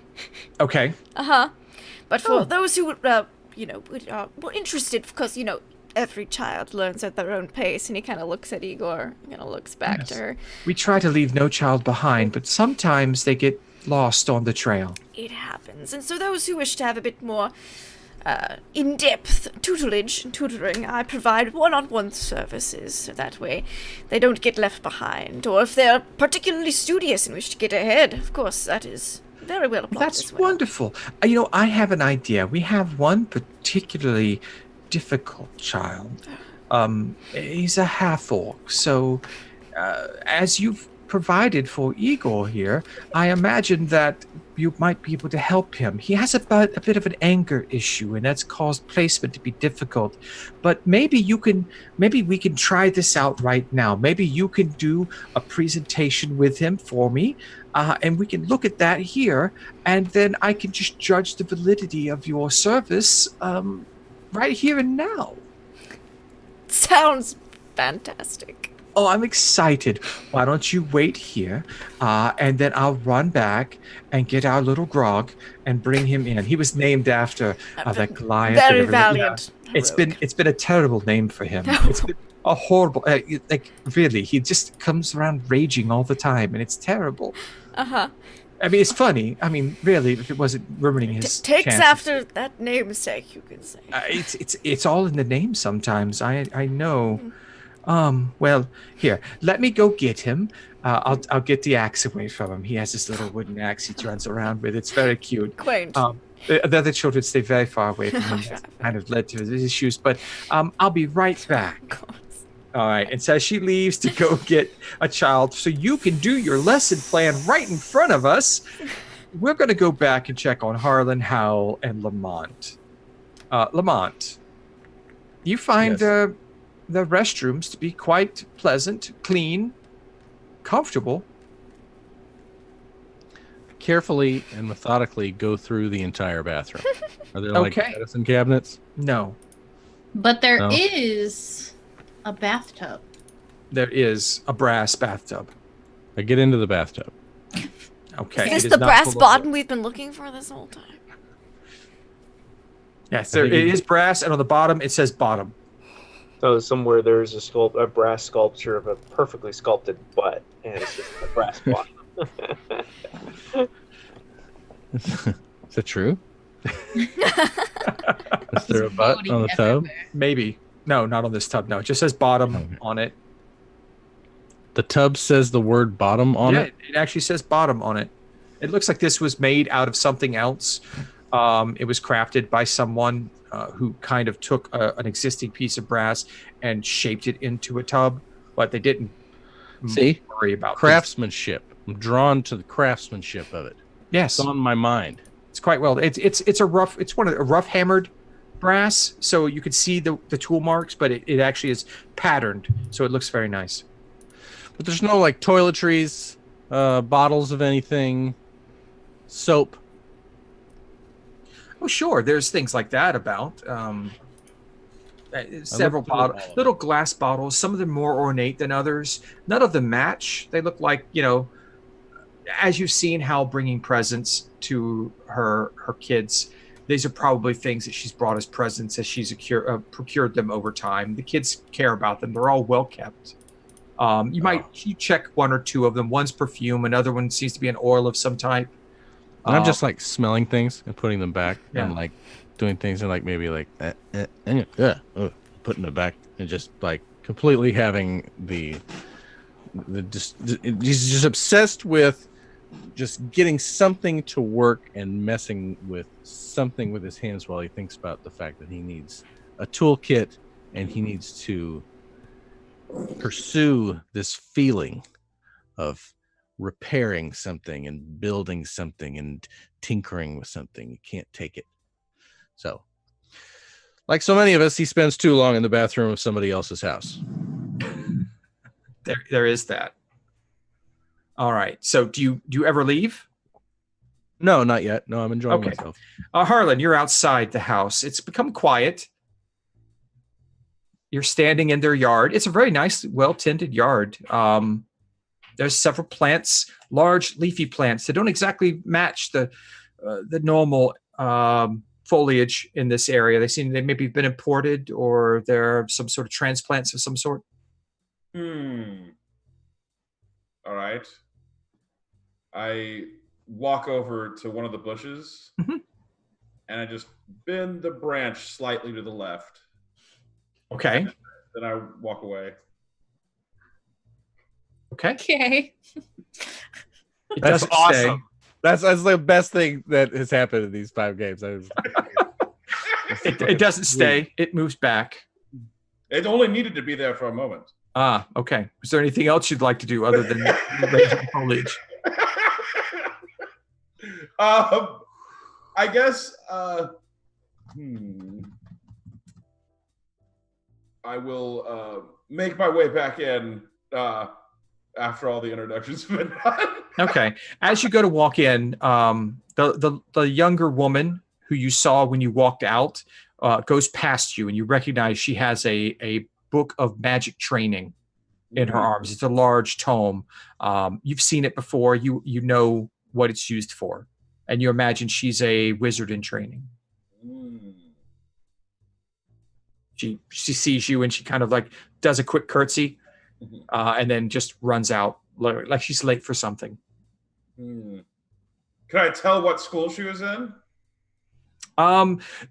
Okay. But for those who were interested, because every child learns at their own pace, and he kind of looks at Igor, kind of looks back to her. We try to leave no child behind, but sometimes they get lost on the trail. It happens, and so those who wish to have a bit more in-depth tutoring, I provide one-on-one services, so that way they don't get left behind. Or if they're particularly studious and wish to get ahead, of course, that is very well applied. That's as well. wonderful. I have an idea. We have one particularly difficult child. He's a half-orc, so as you've provided for Igor here, I imagine that you might be able to help him. He has a bit of an anger issue, and that's caused placement to be difficult. But maybe we can try this out right now. Maybe you can do a presentation with him for me, and we can look at that here, and then I can just judge the validity of your service right here and now. Sounds fantastic. Oh, I'm excited. Why don't you wait here, and then I'll run back and get our little Grog and bring him in. He was named after that Goliath. Very valiant. Yeah. It's been a terrible name for him. It's been a horrible, really, he just comes around raging all the time, and it's terrible. I mean, it's funny. I mean, really, if it wasn't ruining his takes chances. after that namesake, you can say. It's all in the name sometimes. I know. Well, here, let me go get him. I'll get the axe away from him. He has this little wooden axe he runs around with. It's very cute. Quaint. The other children stay very far away from him. That's kind of led to his issues. But I'll be right back. Of course. All right. And so she leaves to go get a child so you can do your lesson plan right in front of us. We're going to go back and check on Harlan, Howl, and Lamont. Lamont, you find Yes. The restrooms to be quite pleasant, clean, comfortable. Carefully and methodically go through the entire bathroom. Are there like Okay. medicine cabinets? No, But there No. is a bathtub. there is a brass bathtub. I get into the bathtub. Okay. Is it this is the not brass full of bottom we've been looking for this whole time? Yes, there, it is brass, and on the bottom it says bottom. So somewhere there's a brass sculpture of a perfectly sculpted butt, and it's just a brass bottom. Is that true? Is there a butt on the tub? Maybe. No, not on this tub. No, it just says bottom on it. The tub says the word bottom on it? It actually says bottom on it. It looks like this was made out of something else. It was crafted by someone who kind of took an existing piece of brass and shaped it into a tub, but they didn't See? worry about Craftsmanship. I'm drawn to the craftsmanship of it. Yes, It's on my mind. it's quite well. It's one of the rough hammered brass, so you can see the tool marks, but it actually is patterned, so it looks very nice. But there's no like toiletries, bottles of anything, soap. Oh, sure. There's things like that about. Several little glass bottles. Some of them more ornate than others. None of them match. They look like, as you've seen Hal bringing presents to her kids. These are probably things that she's brought as presents as she's procured them over time. The kids care about them. They're all well kept. You check one or two of them. One's perfume. Another one seems to be an oil of some type. And I'm just like smelling things and putting them back Yeah. and like doing things and like maybe like putting it back and just like completely having he's just obsessed with just getting something to work and messing with something with his hands while he thinks about the fact that he needs a toolkit and he needs to pursue this feeling of repairing something and building something and tinkering with something. You can't take it. So, like so many of us, he spends too long in the bathroom of somebody else's house. There is that. All right. So do you ever leave? No, not yet. No, I'm enjoying Okay. myself. Harlan, you're outside the house. It's become quiet. You're standing in their yard. It's a very nice, well-tended yard. There's several plants, large leafy plants that don't exactly match the normal foliage in this area. They maybe been imported or they're some sort of transplants of some sort. All right. I walk over to one of the bushes Mhm. and I just bend the branch slightly to the left. Okay. Then I walk away. Okay. Okay. It That's doesn't awesome. That's the best thing that has happened in these 5 games. It doesn't stay. It moves back. It only needed to be there for a moment. Ah, okay. Is there anything else you'd like to do other than raise the foliage? I guess I will make my way back in after all the introductions have been done. Okay. As you go to walk in, the younger woman who you saw when you walked out goes past you, and you recognize she has a book of magic training in her arms. It's a large tome. You've seen it before. You know what it's used for, and you imagine she's a wizard in training. She sees you and she kind of like does a quick curtsy, and then just runs out like she's late for something. Can I tell what school she was in?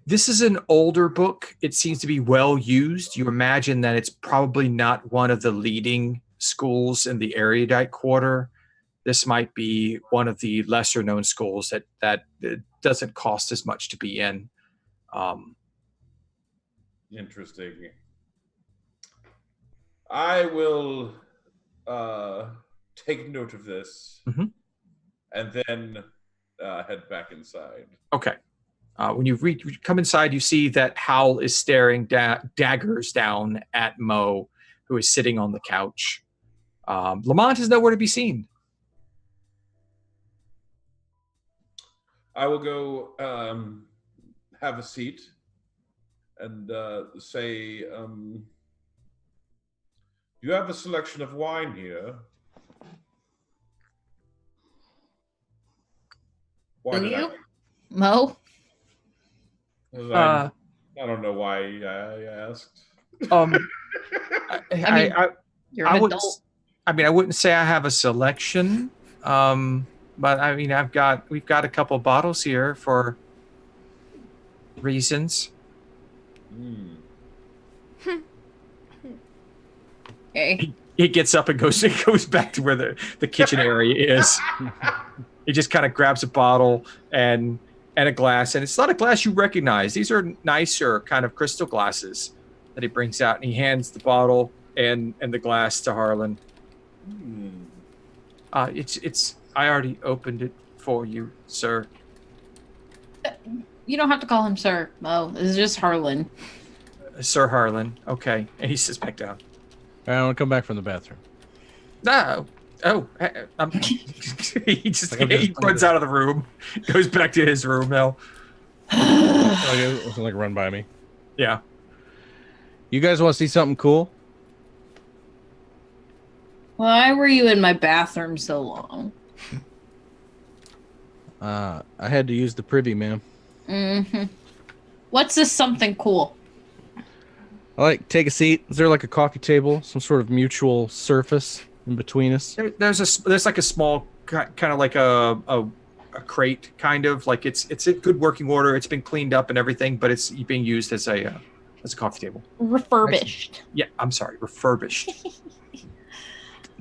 This is an older book. It seems to be well used. You imagine that it's probably not one of the leading schools in the erudite quarter. This might be one of the lesser known schools that doesn't cost as much to be in. Interesting. I will take note of this and then head back inside. Okay. When you come inside, you see that Howl is staring daggers down at Mo, who is sitting on the couch. Lamont is nowhere to be seen. I will go have a seat and say, do you have a selection of wine here? Why Do did you? Mo? I don't know why I asked. You're an adult. I wouldn't say I have a selection, but I mean we've got a couple bottles here for reasons. Okay. He gets up and goes back to where the kitchen area is. He just kind of grabs a bottle and a glass, and it's not a glass you recognize. These are nicer kind of crystal glasses that he brings out, and he hands the bottle and the glass to Harlan. It's I already opened it for you, sir. You don't have to call him sir, Mo. This is just Harlan. Sir Harlan. Okay. And he sits back down. I want to come back from the bathroom. No. Oh, he runs out of the room, goes back to his room now. Like run by me. Yeah. You guys want to see something cool? Why were you in my bathroom so long? I had to use the privy, ma'am. Mm-hmm. What's this something cool? I like take a seat. Is there like a coffee table, some sort of mutual surface in between us? There's like a small kind of like a crate, kind of like it's in good working order. It's been cleaned up and everything, but it's being used as a coffee table. Refurbished. Yeah, I'm sorry, refurbished.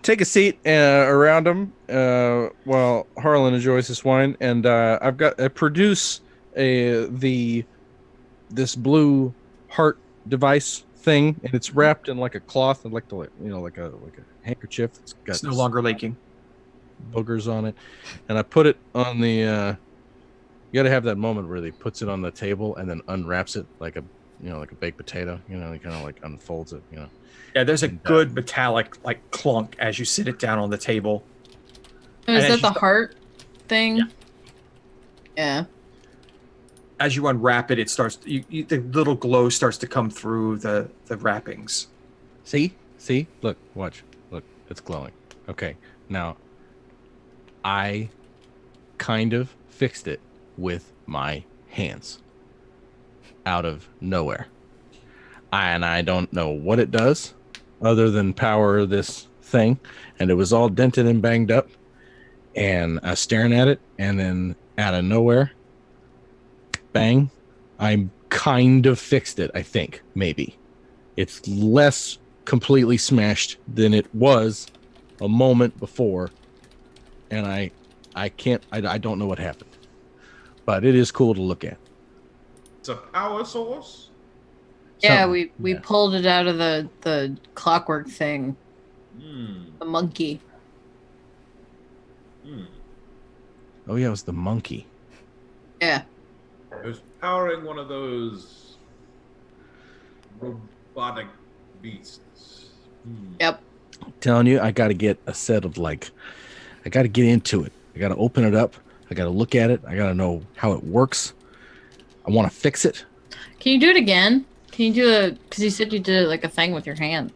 Take a seat around him while Harlan enjoys his wine, and I produce this blue heart device thing, and it's wrapped in like a cloth and like a handkerchief. It's no longer leaking. Boogers on it, and I put it on the. You got to have that moment where he puts it on the table and then unwraps it like a baked potato. He kind of like unfolds it. Yeah, there's a good metallic like clunk as you sit it down on the table. Is that the heart thing? Yeah. As you unwrap it, it starts. The little glow starts to come through the wrappings. See, look, watch, look, it's glowing. Okay, now I kind of fixed it with my hands out of nowhere, and I don't know what it does other than power this thing, and it was all dented and banged up, and I was staring at it, and then out of nowhere, bang, I kind of fixed it. I think maybe it's less completely smashed than it was a moment before, and I don't know what happened, but it is cool to look at. It's a power source. Yeah, we pulled it out of the clockwork thing. The monkey. Oh yeah, it was the monkey. Yeah. It was powering one of those robotic beasts. Yep. I'm telling you, I got to get a set of I got to get into it. I got to open it up. I got to look at it. I got to know how it works. I want to fix it. Can you do it again? Can you do because you said you did like a thing with your hand.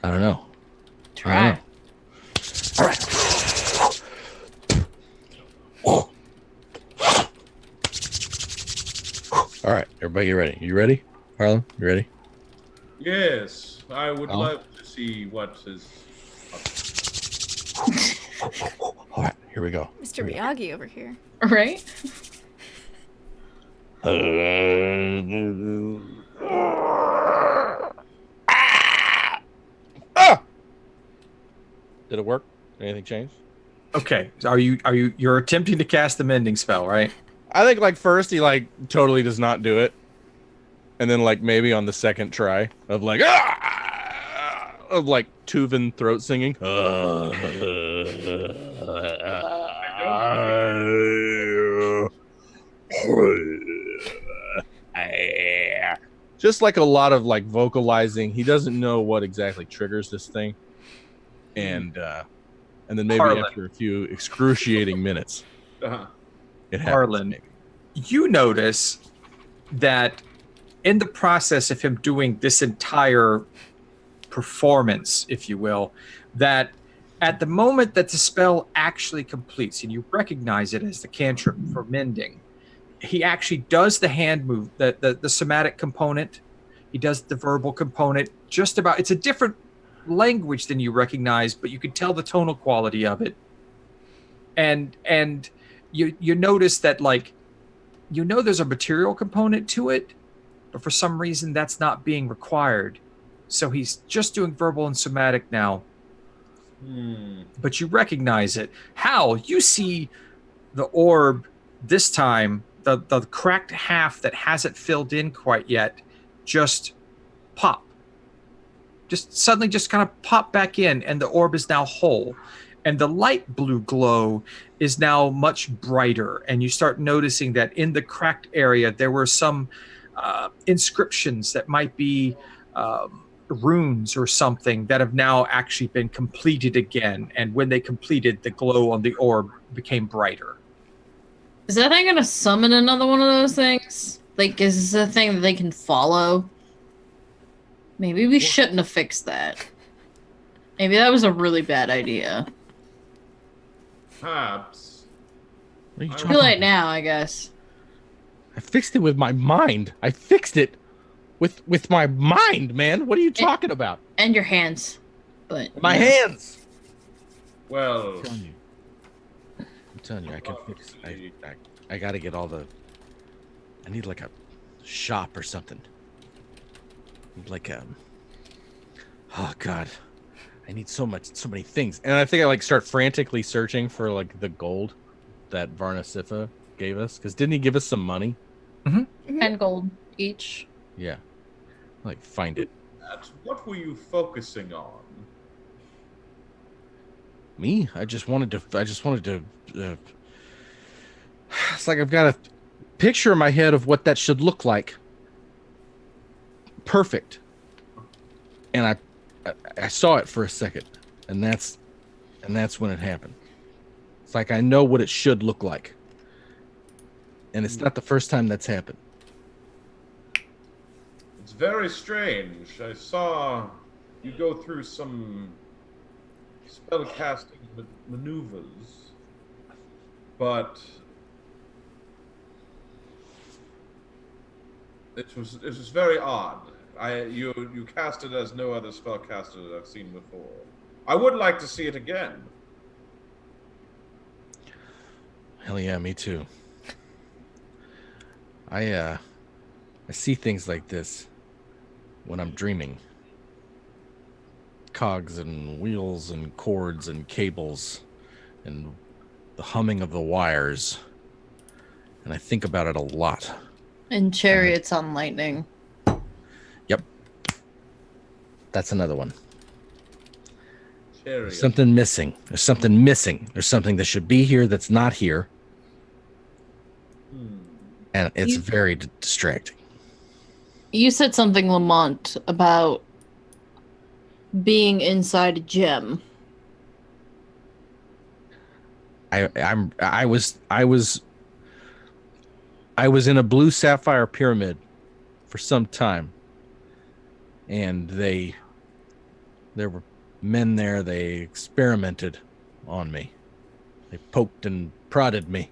I don't know. Try. All right. All right, everybody get ready. You ready? Harlan, you ready? Yes, I would love to see what is. All right, here we go. Mr. Miyagi over here. Right? Did it work? Anything change? Okay, so you're attempting to cast the mending spell, right? I think first he totally does not do it, and then maybe on the second try of Tuvan throat singing. Just a lot of vocalizing. He doesn't know what exactly triggers this thing, and then maybe Harlan. after a few excruciating minutes, it happens. Harlan, you notice that in the process of him doing this entire performance, if you will, that at the moment that the spell actually completes and you recognize it as the cantrip for mending, he actually does the hand move, the somatic component. He does the verbal component. It's a different language than you recognize, but you can tell the tonal quality of it. And you notice that there's a material component to it, but for some reason that's not being required. So he's just doing verbal and somatic now. But you recognize it. Howl, you see the orb this time, the cracked half that hasn't filled in quite yet, just pop. Just suddenly just kind of pop back in, and the orb is now whole. And the light blue glow is now much brighter, and you start noticing that in the cracked area there were some inscriptions that might be runes or something that have now actually been completed again. And when they completed, the glow on the orb became brighter. Is that thing gonna summon another one of those things? Like, is this a thing that they can follow? Maybe we shouldn't have fixed that. Maybe that was a really bad idea. Perhaps. What are you I talking Too late about? now, I guess. I fixed it with my mind. I fixed it with my mind, man. What are you talking about? And your hands. But My yeah. hands. Well, I'm telling you, I can fix. I got to get all the. I need like a shop or something. Like oh god, I need so many things, and I think I like start frantically searching for like the gold that Varnasifa gave us, because didn't he give us some money? 10 gold each. Yeah, like find it. what were you focusing on? Me? I just wanted to. It's like I've got a picture in my head of what that should look like. Perfect. And I saw it for a second, and that's when it happened. It's like I know what it should look like, and it's not the first time that's happened. It's very strange. I saw you go through some spellcasting maneuvers, but it was very odd. You cast it as no other spellcaster that I've seen before. I would like to see it again. Hell yeah, me too. I see things like this when I'm dreaming. Cogs and wheels and cords and cables and the humming of the wires. And I think about it a lot. And chariots on lightning. Yep. That's another one. Chariot. There's something missing. There's something missing. There's something that should be here that's not here. And it's very distracting. You said something, Lamont, about being inside a gem. I was in a blue sapphire pyramid for some time, and there were men there. They experimented on me. They poked and prodded me,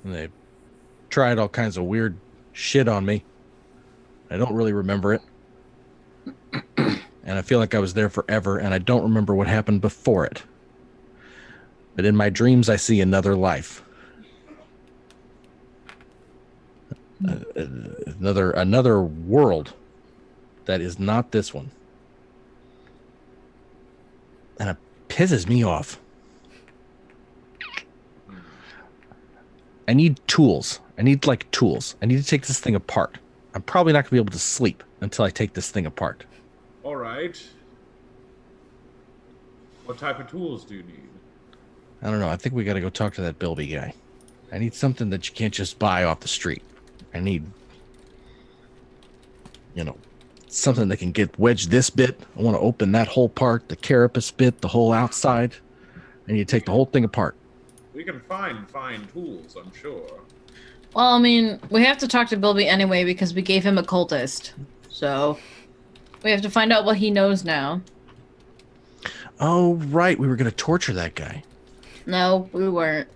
and they tried all kinds of weird shit on me. I don't really remember it, and I feel like I was there forever, and I don't remember what happened before it. But in my dreams, I see another life. Another world that is not this one. And it pisses me off. I need tools. I need tools. I need to take this thing apart. I'm probably not going to be able to sleep until I take this thing apart. All right. What type of tools do you need? I don't know. I think we got to go talk to that Bilby guy. I need something that you can't just buy off the street. I need, something that can get wedged this bit. I want to open that whole part, the carapace bit, the whole outside. I need to take the whole thing apart. We can find fine tools, I'm sure. Well, I mean, we have to talk to Bilby anyway because we gave him a cultist. So we have to find out what he knows now. Oh, right. We were going to torture that guy. No, we weren't.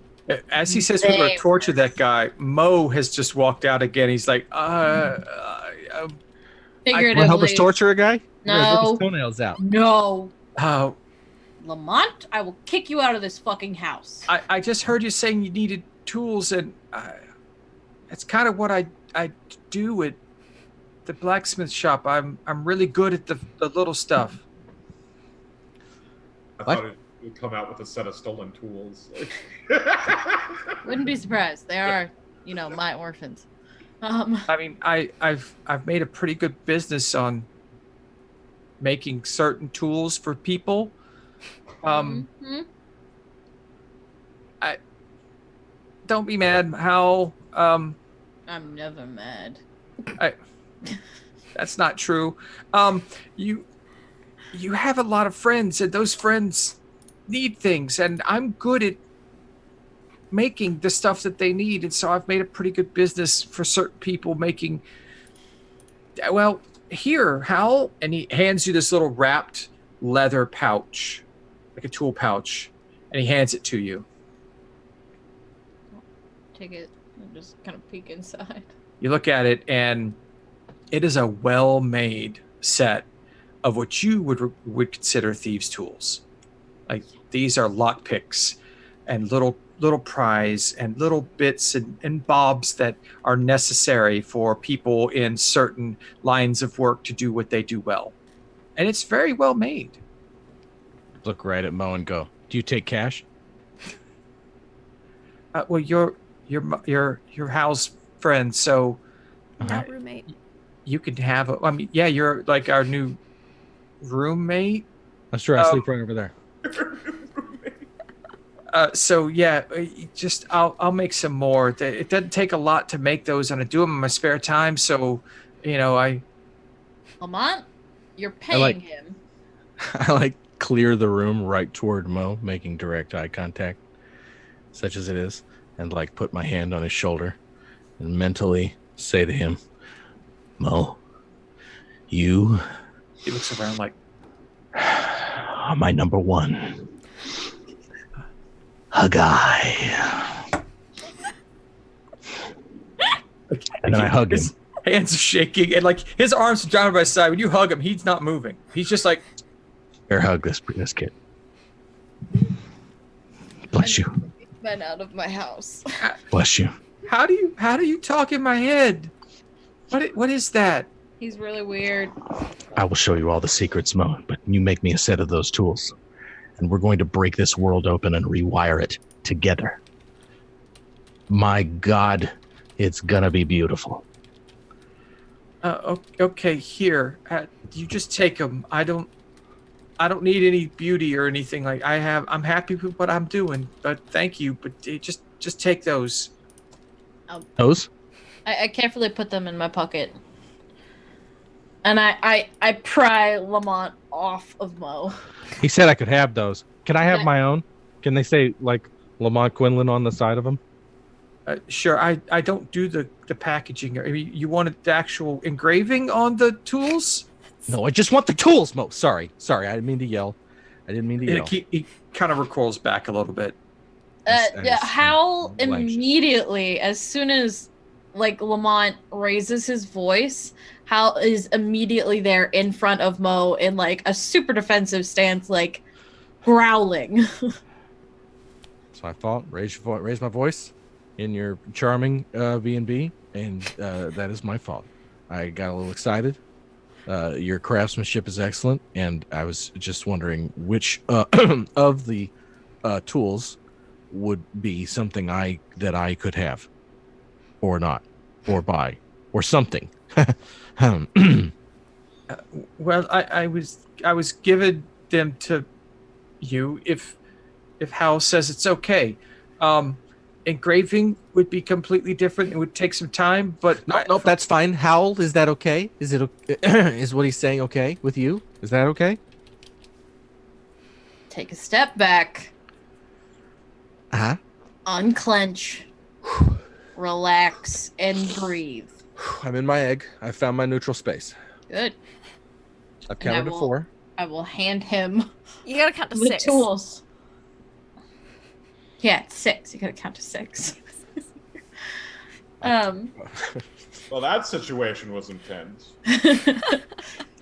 As he says we're going to torture that guy, Mo has just walked out again. He's like, Figuratively. Want to help us torture a guy? We're gonna rip No. his toenails out. No. oh, Lamont, I will kick you out of this fucking house. I just heard you saying you needed tools, and it's kind of what I do at the blacksmith shop. I'm really good at the little stuff. I What? thought it would come out with a set of stolen tools. Wouldn't be surprised. They are, my orphans. I mean, I've made a pretty good business on making certain tools for people. mhm. Don't be mad, Howl. I'm never mad. That's not true. You have a lot of friends, and those friends need things, and I'm good at making the stuff that they need, and so I've made a pretty good business for certain people making. Well, here, Howl, and he hands you this little wrapped leather pouch, like a tool pouch, and he hands it to you. Take it and just kind of peek inside. You look at it, and it is a well-made set of what you would consider thieves' tools. Like, these are lock picks and little pries and little bits and bobs that are necessary for people in certain lines of work to do what they do well. And it's very well made. Look right at Mo and go, do you take cash? Well, you're Hal's friend, so Not roommate. you can have I mean, yeah, you're like our new roommate. That's true. I sleep right over there. So yeah, just I'll make some more. It doesn't take a lot to make those, and I do them in my spare time. So, I Lamont, you're paying him. I clear the room right toward Mo, making direct eye contact, such as it is, and put my hand on his shoulder, and mentally say to him, Mo, you. He looks around like, are my number one. A guy. And then I hug him. His hands are shaking, and his arms are down by his side. When you hug him, he's not moving. He's just like, Bear hug this kid. Bless you. Men out of my house. Bless you. How do you talk in my head? What is that? He's really weird. I will show you all the secrets, Mo, but you make me a set of those tools. And we're going to break this world open and rewire it together. My God, it's gonna be beautiful. Okay, here. You just take them. I don't need any beauty or anything. I'm happy with what I'm doing, but thank you. But just take those. Those? I carefully put them in my pocket. And I pry Lamont off of Mo. He said I could have those. Can I have my own? Can they say Lamont Quinlan on the side of them? Sure. I don't do the packaging. I mean, you wanted the actual engraving on the tools? No, I just want the tools, Mo. Sorry. I didn't mean to yell. He kind of recoils back a little bit. Howl immediately, as soon as Lamont raises his voice, Howl is immediately there in front of Mo in a super defensive stance, growling. So I thought, raise my voice in your charming B&B, and that is my fault. I got a little excited. Your craftsmanship is excellent, and I was just wondering which of the tools would be something that I could have, or not, or buy, or something. Well, I was given them to you if Howl says it's okay. Engraving would be completely different. It would take some time, but nope, that's fine. Howl, is that okay? Is it is what he's saying okay with you? Is that okay? Take a step back. Uh-huh. Unclench. Relax and breathe. I'm in my egg. I found my neutral space. Good. I've counted to 4. I will hand him You gotta count to the 6. tools. Yeah, it's 6. You gotta count to 6. Well, that situation was intense.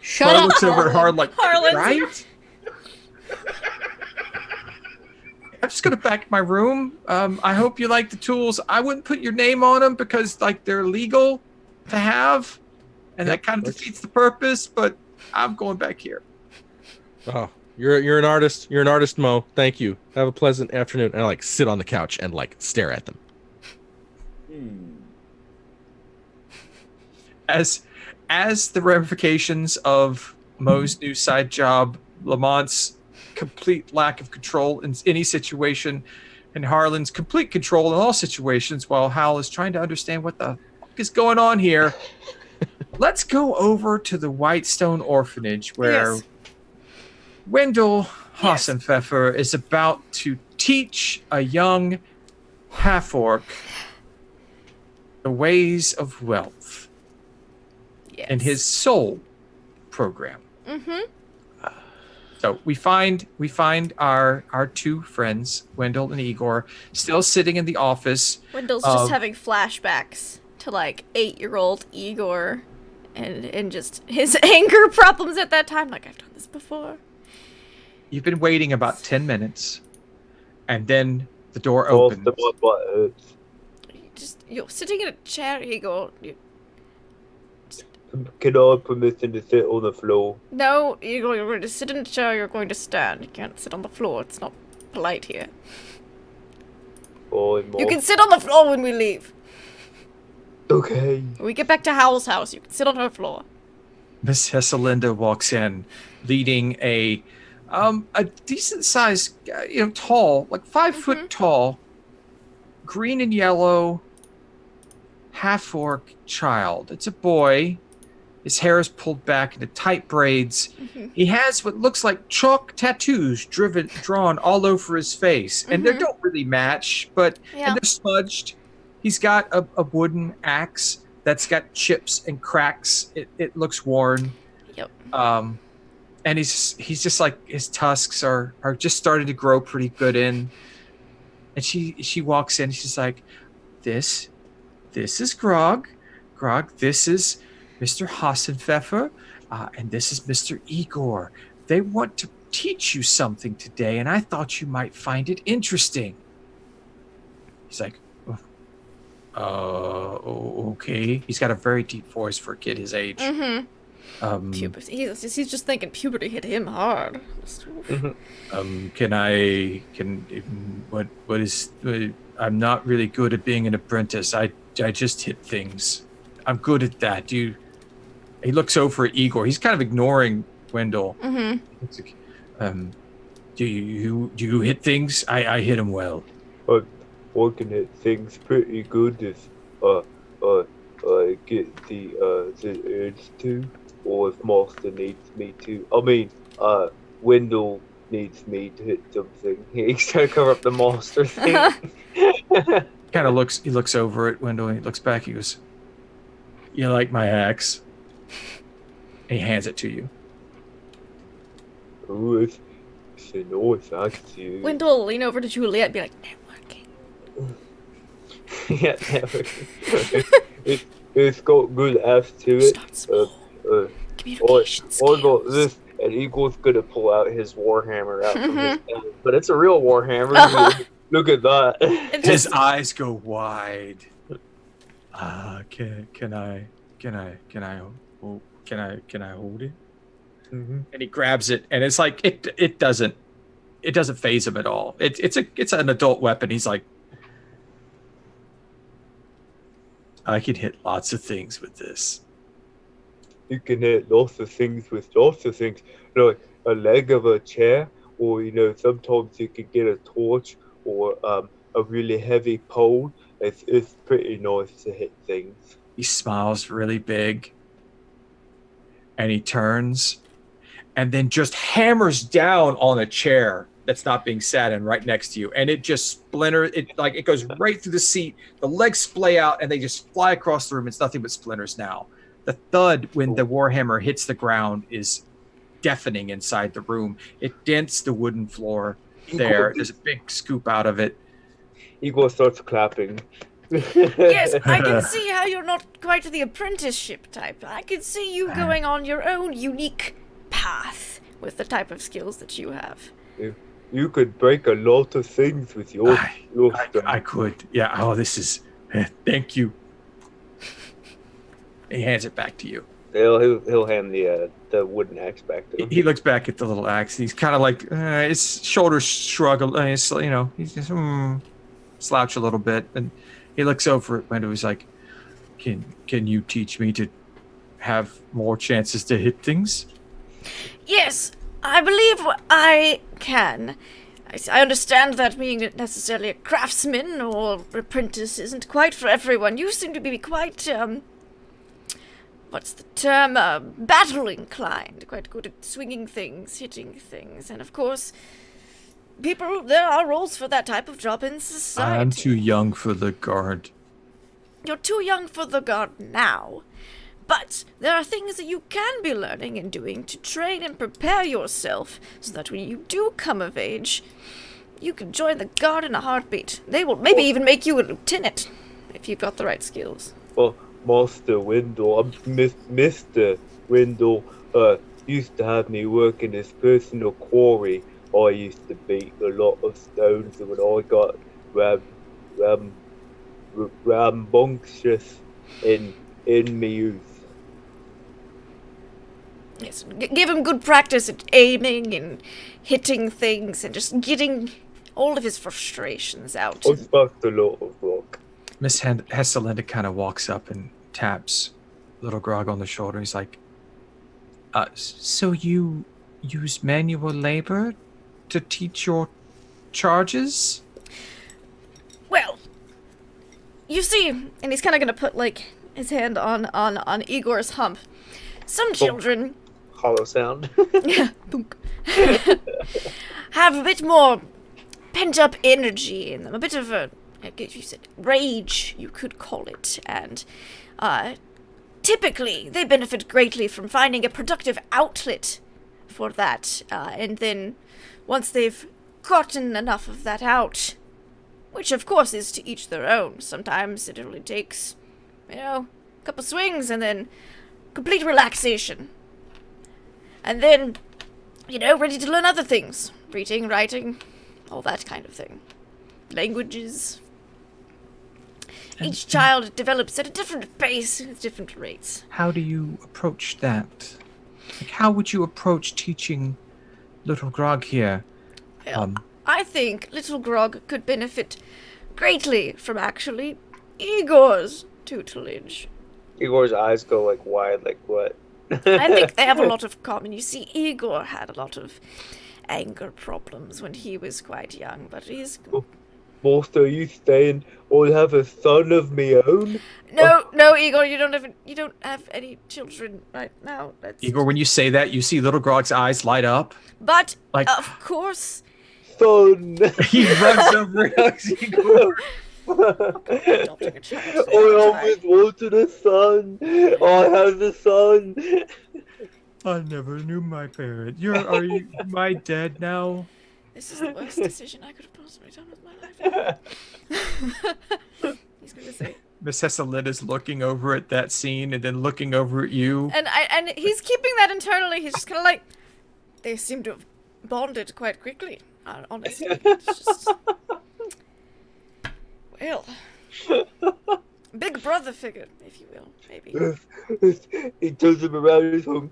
Shut up. looks over at Harlan Harlan's right? I'm just gonna back my room. I hope you like the tools. I wouldn't put your name on them because they're legal to have, and that kind of defeats the purpose. But I'm going back here. Oh, you're an artist. You're an artist, Mo. Thank you. Have a pleasant afternoon. And I sit on the couch and stare at them. As the ramifications of Mo's new side job, Lamont's complete lack of control in any situation, and Harlan's complete control in all situations, while Howl is trying to understand what the fuck is going on here. let's go over to the Whitestone Orphanage where Yes. Wendell Yes. Hassenpfeffer is about to teach a young half-orc the ways of wealth Yes. in his soul program. Mm-hmm. So we find our two friends, Wendell and Igor, still sitting in the office. Wendell's of- just having flashbacks to like 8-year-old Igor and just his anger problems at that time. Like, I've done this before. You've been waiting about 10 minutes, and then the door Oh, opens. my butt hurts. You're sitting in a chair, Igor. Can I have permission to sit on the floor? No, Igor, you're going to sit in a chair, you're going to stand. You can't sit on the floor. It's not polite here. Oh, You can sit on the floor when we leave. Okay. When we get back to Howl's house, you can sit on her floor. Miss Hesselinda walks in, leading a decent sized, tall, like 5 foot tall, green and yellow, half orc child. It's a boy. His hair is pulled back into tight braids. He has what looks like chalk tattoos drawn all over his face, and they don't really match, but Yeah. and they're smudged. He's got a wooden axe that's got chips and cracks. It looks worn. Yep. And he's just like, his tusks are just starting to grow pretty good in. And she walks in. She's like, this is Grog. This is Mr. Hassenpfeffer, and this is Mr. Igor. They want to teach you something today, and I thought you might find it interesting. He's like, okay. He's got a very deep voice for a kid his age. Puberty. He's just thinking puberty hit him hard. I'm not really good at being an apprentice. I just hit things. I'm good at that. He looks over at Igor. He's kind of ignoring Wendell. It's like, do you hit things? I hit him well. Working at things pretty good if I get the urge to, or if Master needs me to. I mean, Wendell needs me to hit something. He's trying to cover up the Master thing. He looks over at Wendell and he looks back. He goes, "You like my axe?" And he hands it to you. Ooh, it's a nice axe. Wendell will lean over to Juliet and be like, networking. Yeah, it's got good ass to it. Start small. Communication I skills. got this, and Igor's gonna pull out his warhammer out from his hand, but it's a real warhammer. Look at that. His eyes go wide. Can I hold it? Mm-hmm. And he grabs it, and it's like it doesn't faze him at all. It's an adult weapon. He's like, I can hit lots of things with this. You can hit lots of things with lots of things, like a leg of a chair, or sometimes you can get a torch or a really heavy pole. It's pretty nice to hit things. He smiles really big, and he turns, and then just hammers down on a chair that's not being sat in right next to you, and it just splinters. It goes right through the seat. The legs splay out, and they just fly across the room. It's nothing but splinters now. The thud when the warhammer hits the ground is deafening inside the room. It dents the wooden floor there. There's a big scoop out of it. Igor starts clapping. Yes, I can see how you're not quite the apprenticeship type. I can see you going on your own unique path with the type of skills that you have. You could break a lot of things with your stuff. I could. Yeah. Oh, this is. Thank you. He hands it back to you. He'll hand the wooden axe back to him. He looks back at the little axe. He's kind of like his shoulders shrug. He's just slouch a little bit, and he looks over at Wendell. He's like, "Can you teach me to have more chances to hit things?" Yes, I believe I can. I understand that being necessarily a craftsman or apprentice isn't quite for everyone. You seem to be quite, what's the term? Battle inclined. Quite good at swinging things, hitting things, and of course, there are roles for that type of job in society. I'm too young for the guard. You're too young for the guard now. But there are things that you can be learning and doing to train and prepare yourself so that when you do come of age, you can join the guard in a heartbeat. They will maybe even make you a lieutenant if you've got the right skills. Well, Master Wendell, Mr. Wendell, used to have me work in his personal quarry. I used to beat a lot of stones when I got rambunctious in me youth. Yes, give him good practice at aiming and hitting things and just getting all of his frustrations out. I sparked a lot of rock. Miss Hestelinda kind of walks up and taps little Grog on the shoulder. He's like, so you use manual labor to teach your charges? Well, you see, and he's kind of going to put, like, his hand on Igor's hump. Some children... Hollow sound. Yeah, boonk. Have a bit more pent-up energy in them. A bit of a, you said, rage, you could call it. And typically, they benefit greatly from finding a productive outlet for that. And then, once they've gotten enough of that out, which of course is to each their own. Sometimes it only takes, a couple swings and then complete relaxation. And then, ready to learn other things. Reading, writing, all that kind of thing. Languages. Each child develops at a different pace, at different rates. How do you approach that? Like, how would you approach teaching little Grog here? Well, I think little Grog could benefit greatly from actually Igor's tutelage. Igor's eyes go like wide, like what? I think they have a lot of common. You see, Igor had a lot of anger problems when he was quite young, but he's... Master, are you saying I'll have a son of my own? No, Igor, you don't have any children right now. Igor, when you say that, you see little Grog's eyes light up. But, like, of course... Son! He runs over and hugs Igor. Adopting a child. I always wanted a son. I have a son. I never knew my parent. Are you my dad now? This is the worst decision I could have possibly done with my life. He's going to say. Miss Hestelinda's looking over at that scene and then looking over at you. And he's keeping that internally. He's just kind of like, they seem to have bonded quite quickly. Honestly, it's just... Well, big brother figure, if you will, maybe. He tells him around his home.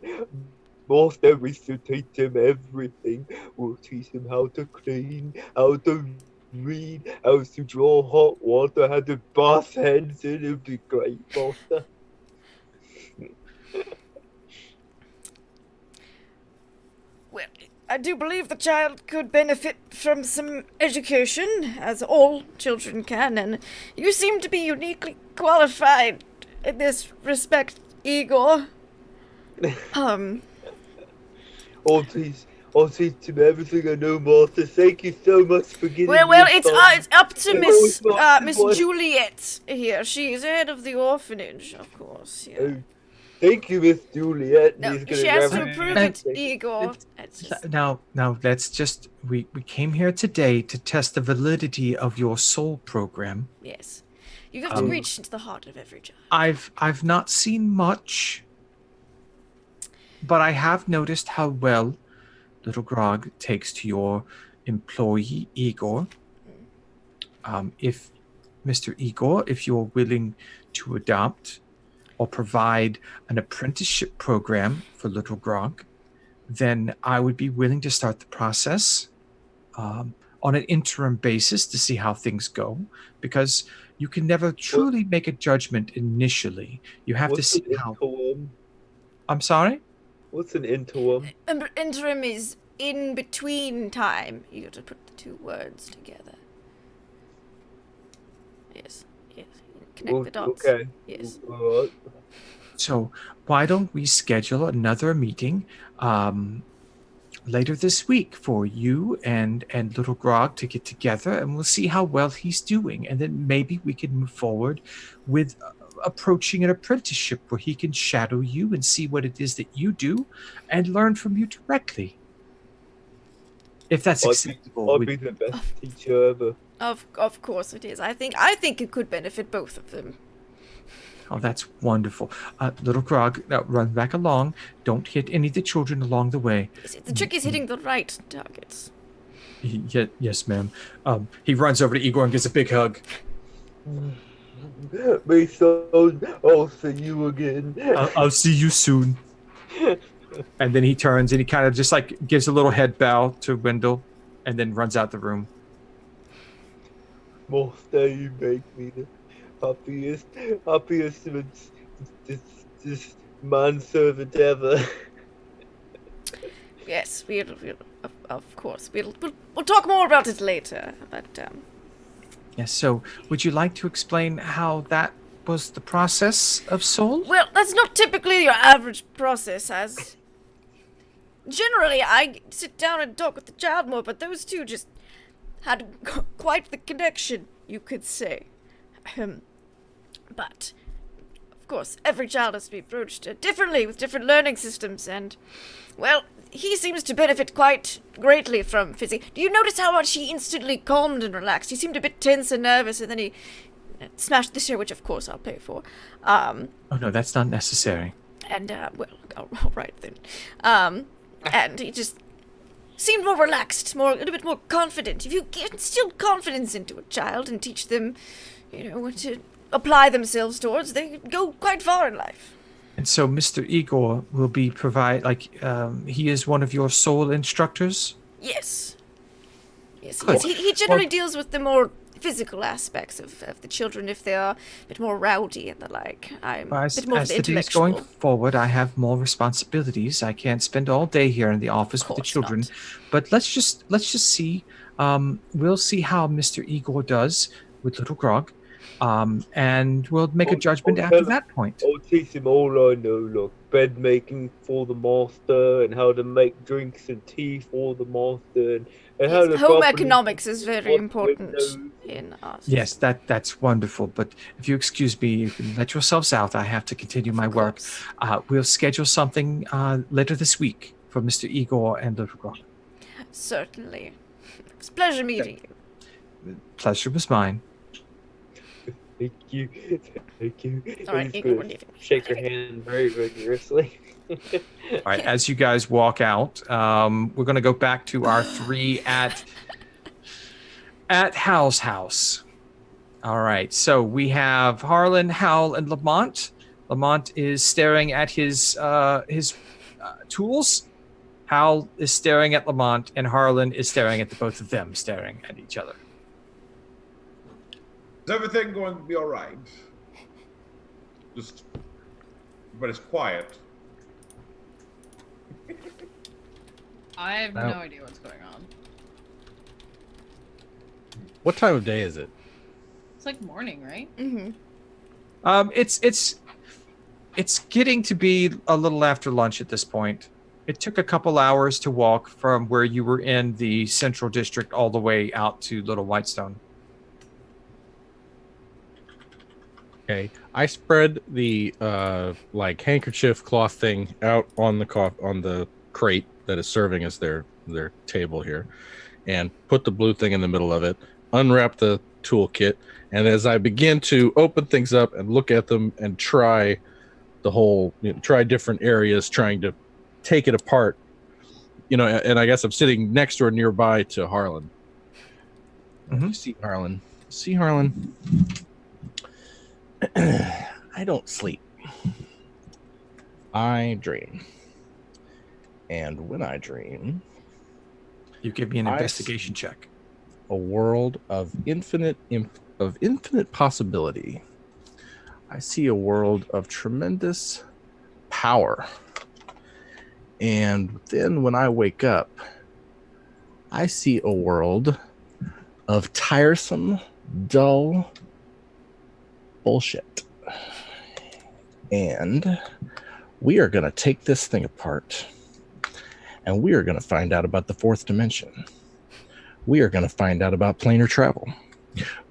Master, we should teach him everything. We'll teach him how to clean, how to read, how to draw hot water, how to bath hands in. It'll be great, Master. Well, I do believe the child could benefit from some education, as all children can, and you seem to be uniquely qualified in this respect, Igor. I'll teach him everything I know, Master. Thank you so much for getting Well, me it's up to Miss Miss Juliet here. She is head of the orphanage, of course. Yeah. Thank you, Miss Juliet. No, He's gonna she has grab to her approve hand. it, Igor. It's just- Now, let's just... We came here today to test the validity of your soul program. Yes. You have to reach into the heart of every child. I've not seen much, but I have noticed how well little Grog takes to your employee, Igor. If Mr. Igor, if you're willing to adopt or provide an apprenticeship program for little Grog, then I would be willing to start the process on an interim basis to see how things go, because you can never truly make a judgment initially. You have to see how... I'm sorry? What's an interim? Interim is in between time. You have to put the two words together. Yes. Connect the dots. Okay. Yes. Alright. So why don't we schedule another meeting later this week for you and little Grog to get together, and we'll see how well he's doing, and then maybe we can move forward with approaching an apprenticeship where he can shadow you and see what it is that you do and learn from you directly. If that's acceptable. I'd be the best teacher ever. Of course it is. I think it could benefit both of them. Oh, that's wonderful. Little Grog, run back along. Don't hit any of the children along the way. The trick is hitting the right targets. Yes, ma'am. He runs over to Igor and gives a big hug. My son, I'll see you again. I'll see you soon. And then he turns and he kind of just like gives a little head bow to Wendell and then runs out the room. Master, you make me the happiest this manservant ever. Yes, we'll of course we'll talk more about it later. But Yes. So, would you like to explain how that was the process of soul? well, that's not typically your average process. As generally, I sit down and talk with the child more, but those two just had quite the connection, you could say. But, of course, every child has to be approached differently with different learning systems, and, well, he seems to benefit quite greatly from Fizzy. Do you notice how much he instantly calmed and relaxed? He seemed a bit tense and nervous, and then he smashed the chair, which, of course, I'll pay for. Oh, no, that's not necessary. And, well, all right, then. And he just seemed more relaxed, a little bit more confident. If you instill confidence into a child and teach them, what to apply themselves towards, they go quite far in life. And so Mr. Igor will be he is one of your soul instructors? Yes. Yes, Good. he generally deals with the more physical aspects of the children if they are a bit more rowdy and the like. I'm a bit more of As the the days intellectual. going forward, I have more responsibilities. I can't spend all day here in the office with the Course children. not. But let's just see. We'll see how Mr. Igor does with little Grog. And we'll make a judgment after that point. I'll teach him all I know, like bed making for the master, and how to make drinks and tea for the master, and how to Yes, home properly economics is very wash important windows. in us. Yes, that's wonderful. But if you excuse me, you can let yourselves out. I have to continue my work. We'll schedule something later this week for Mr. Igor and little Grog. Certainly. It's a pleasure meeting you. Pleasure was mine. Thank you. All right, He's Igor, gonna we're leaving. shake her hand very rigorously. All right, as you guys walk out, we're going to go back to our three at Howl's house. All right, so we have Harlan, Howl, and Lamont. Lamont is staring at his tools. Howl is staring at Lamont, and Harlan is staring at the both of them, staring at each other. Is everything going to be all right? But it's quiet. I have No. no idea what's going on. What time of day is it? It's like morning, right? Mm-hmm. It's getting to be a little after lunch at this point. It took a couple hours to walk from where you were in the central district all the way out to Little Whitestone. Okay, I spread the handkerchief cloth thing out on the crate that is serving as their table here, and put the blue thing in the middle of it. Unwrap the toolkit, and as I begin to open things up and look at them and try the whole, try different areas, trying to take it apart, and I guess I'm sitting next or nearby to Harlan. Mhm. See Harlan. I don't sleep. I dream. And when I dream, You give me an I investigation check. a world of infinite possibility. I see a world of tremendous power. And then when I wake up, I see a world of tiresome, dull bullshit. And we are going to take this thing apart. And we are going to find out about the fourth dimension. We are going to find out about planar travel.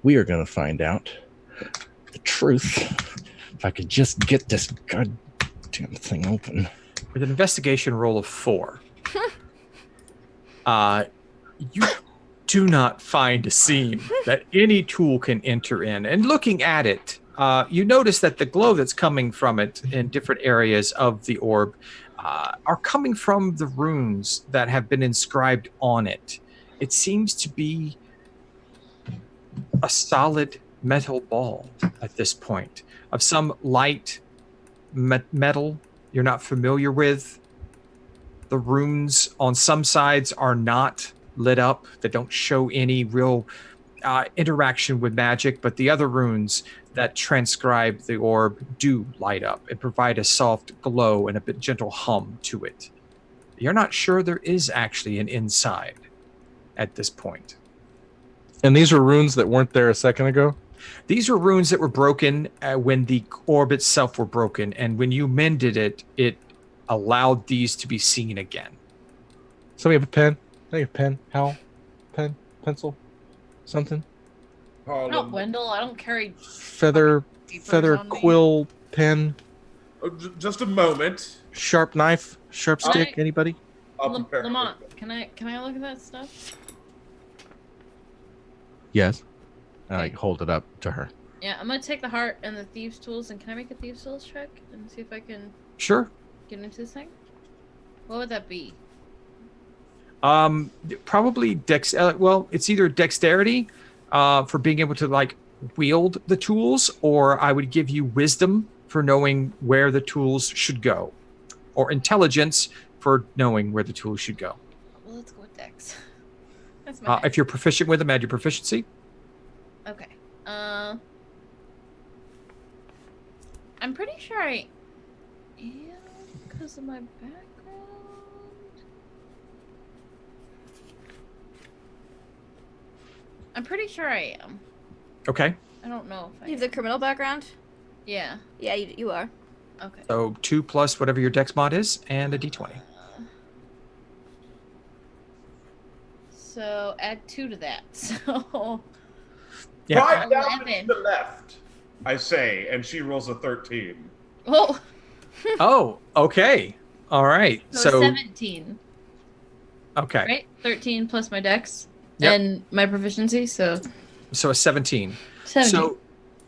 We are going to find out the truth. If I could just get this goddamn thing open. With an investigation roll of 4, you do not find a seam that any tool can enter in. And looking at it, you notice that the glow that's coming from it in different areas of the orb are coming from the runes that have been inscribed on it. It seems to be a solid metal ball at this point of some light metal you're not familiar with. The runes on some sides are not lit up. They don't show any real interaction with magic, but the other runes that transcribe the orb do light up and provide a soft glow and a bit gentle hum to it. You're not sure there is actually an inside at this point. And these are runes that weren't there a second ago? These are runes that were broken when the orb itself were broken, and when you mended it, it allowed these to be seen again. Somebody have a pen? I have a pen. Howl? Pen? Pencil? Something? No, Wendell, I don't carry Feather on me. quill pen? Just a moment. Sharp knife? Sharp stick? Anybody? Lamont, can I look at that stuff? Yes. I hold it up to her. Yeah, I'm gonna take the heart and the thieves' tools, and can I make a thieves' tools check and see if I can Sure. get into this thing? What would that be? Probably well, it's either dexterity for being able to like wield the tools, or I would give you wisdom for knowing where the tools should go, or intelligence for knowing where the tools should go. Well, let's go with dex. That's my If you're proficient with them, add your proficiency. Okay. I'm pretty sure I am because of my background. I'm pretty sure I am. Okay. I don't know if I You have the criminal background? Yeah. Yeah, you are. Okay. So 2 plus whatever your dex mod is, and a d20. So add 2 to that. So Yeah. Right down 11. to the left, I say, and she rolls a 13. oh, Oh, okay. All right. so 17. Okay. Right? 13 plus my dex Yep. and my proficiency, so So a 17. 17. So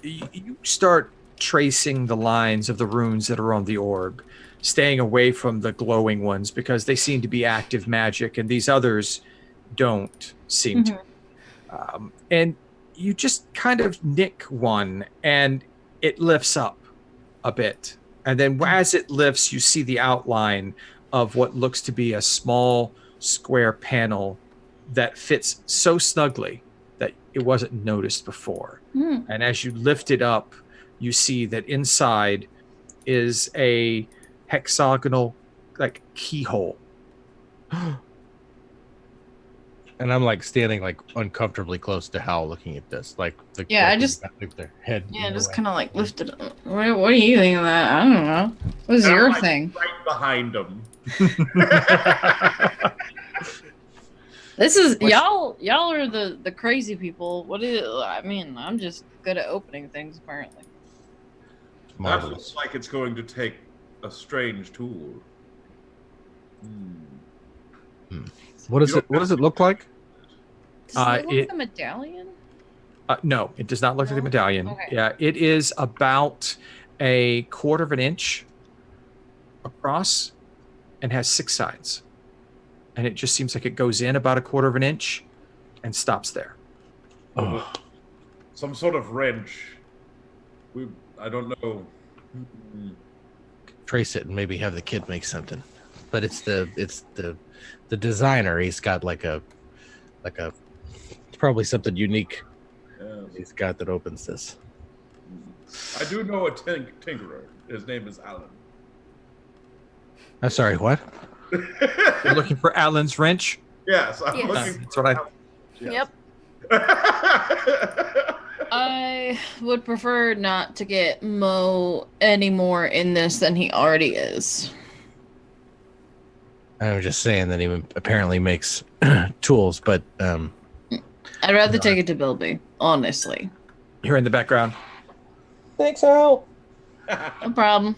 you start tracing the lines of the runes that are on the orb, staying away from the glowing ones because they seem to be active magic, and these others don't seem to. And you just kind of nick one, and it lifts up a bit. And then as it lifts, you see the outline of what looks to be a small square panel that fits so snugly that it wasn't noticed before. And as you lift it up, you see that inside is a hexagonal like keyhole. And I'm like standing like uncomfortably close to Hal looking at this. Like Yeah, I like just- like their head. yeah, in just the way. kind of like lifted up. What do you think of that? I don't know. What's And I'm, your like, thing? Right behind him. This is y'all are the crazy people. What is I mean, I'm just good at opening things apparently. That Marvelous. looks like it's going to take a strange tool. What does it look like? Does it look like it- a medallion? No, it does not look like a No? medallion. Okay. Yeah, it is about a quarter of an inch across and has 6 sides. And it just seems like it goes in about a quarter of an inch and stops there. Oh, Some sort of wrench. I don't know. trace it and maybe have the kid make something. But it's the designer. He's got like a it's probably something unique Yes. he's got that opens this. I do know a tinkerer. His name is Alan. I'm sorry, what? You're looking for Alan's wrench? Yes, I'm Yes. looking. That's what I. Yep. I would prefer not to get Mo any more in this than he already is. I'm just saying that he apparently makes tools, but I'd rather take it to Bilby, honestly. You're in the background. Thanks, Howl. No problem.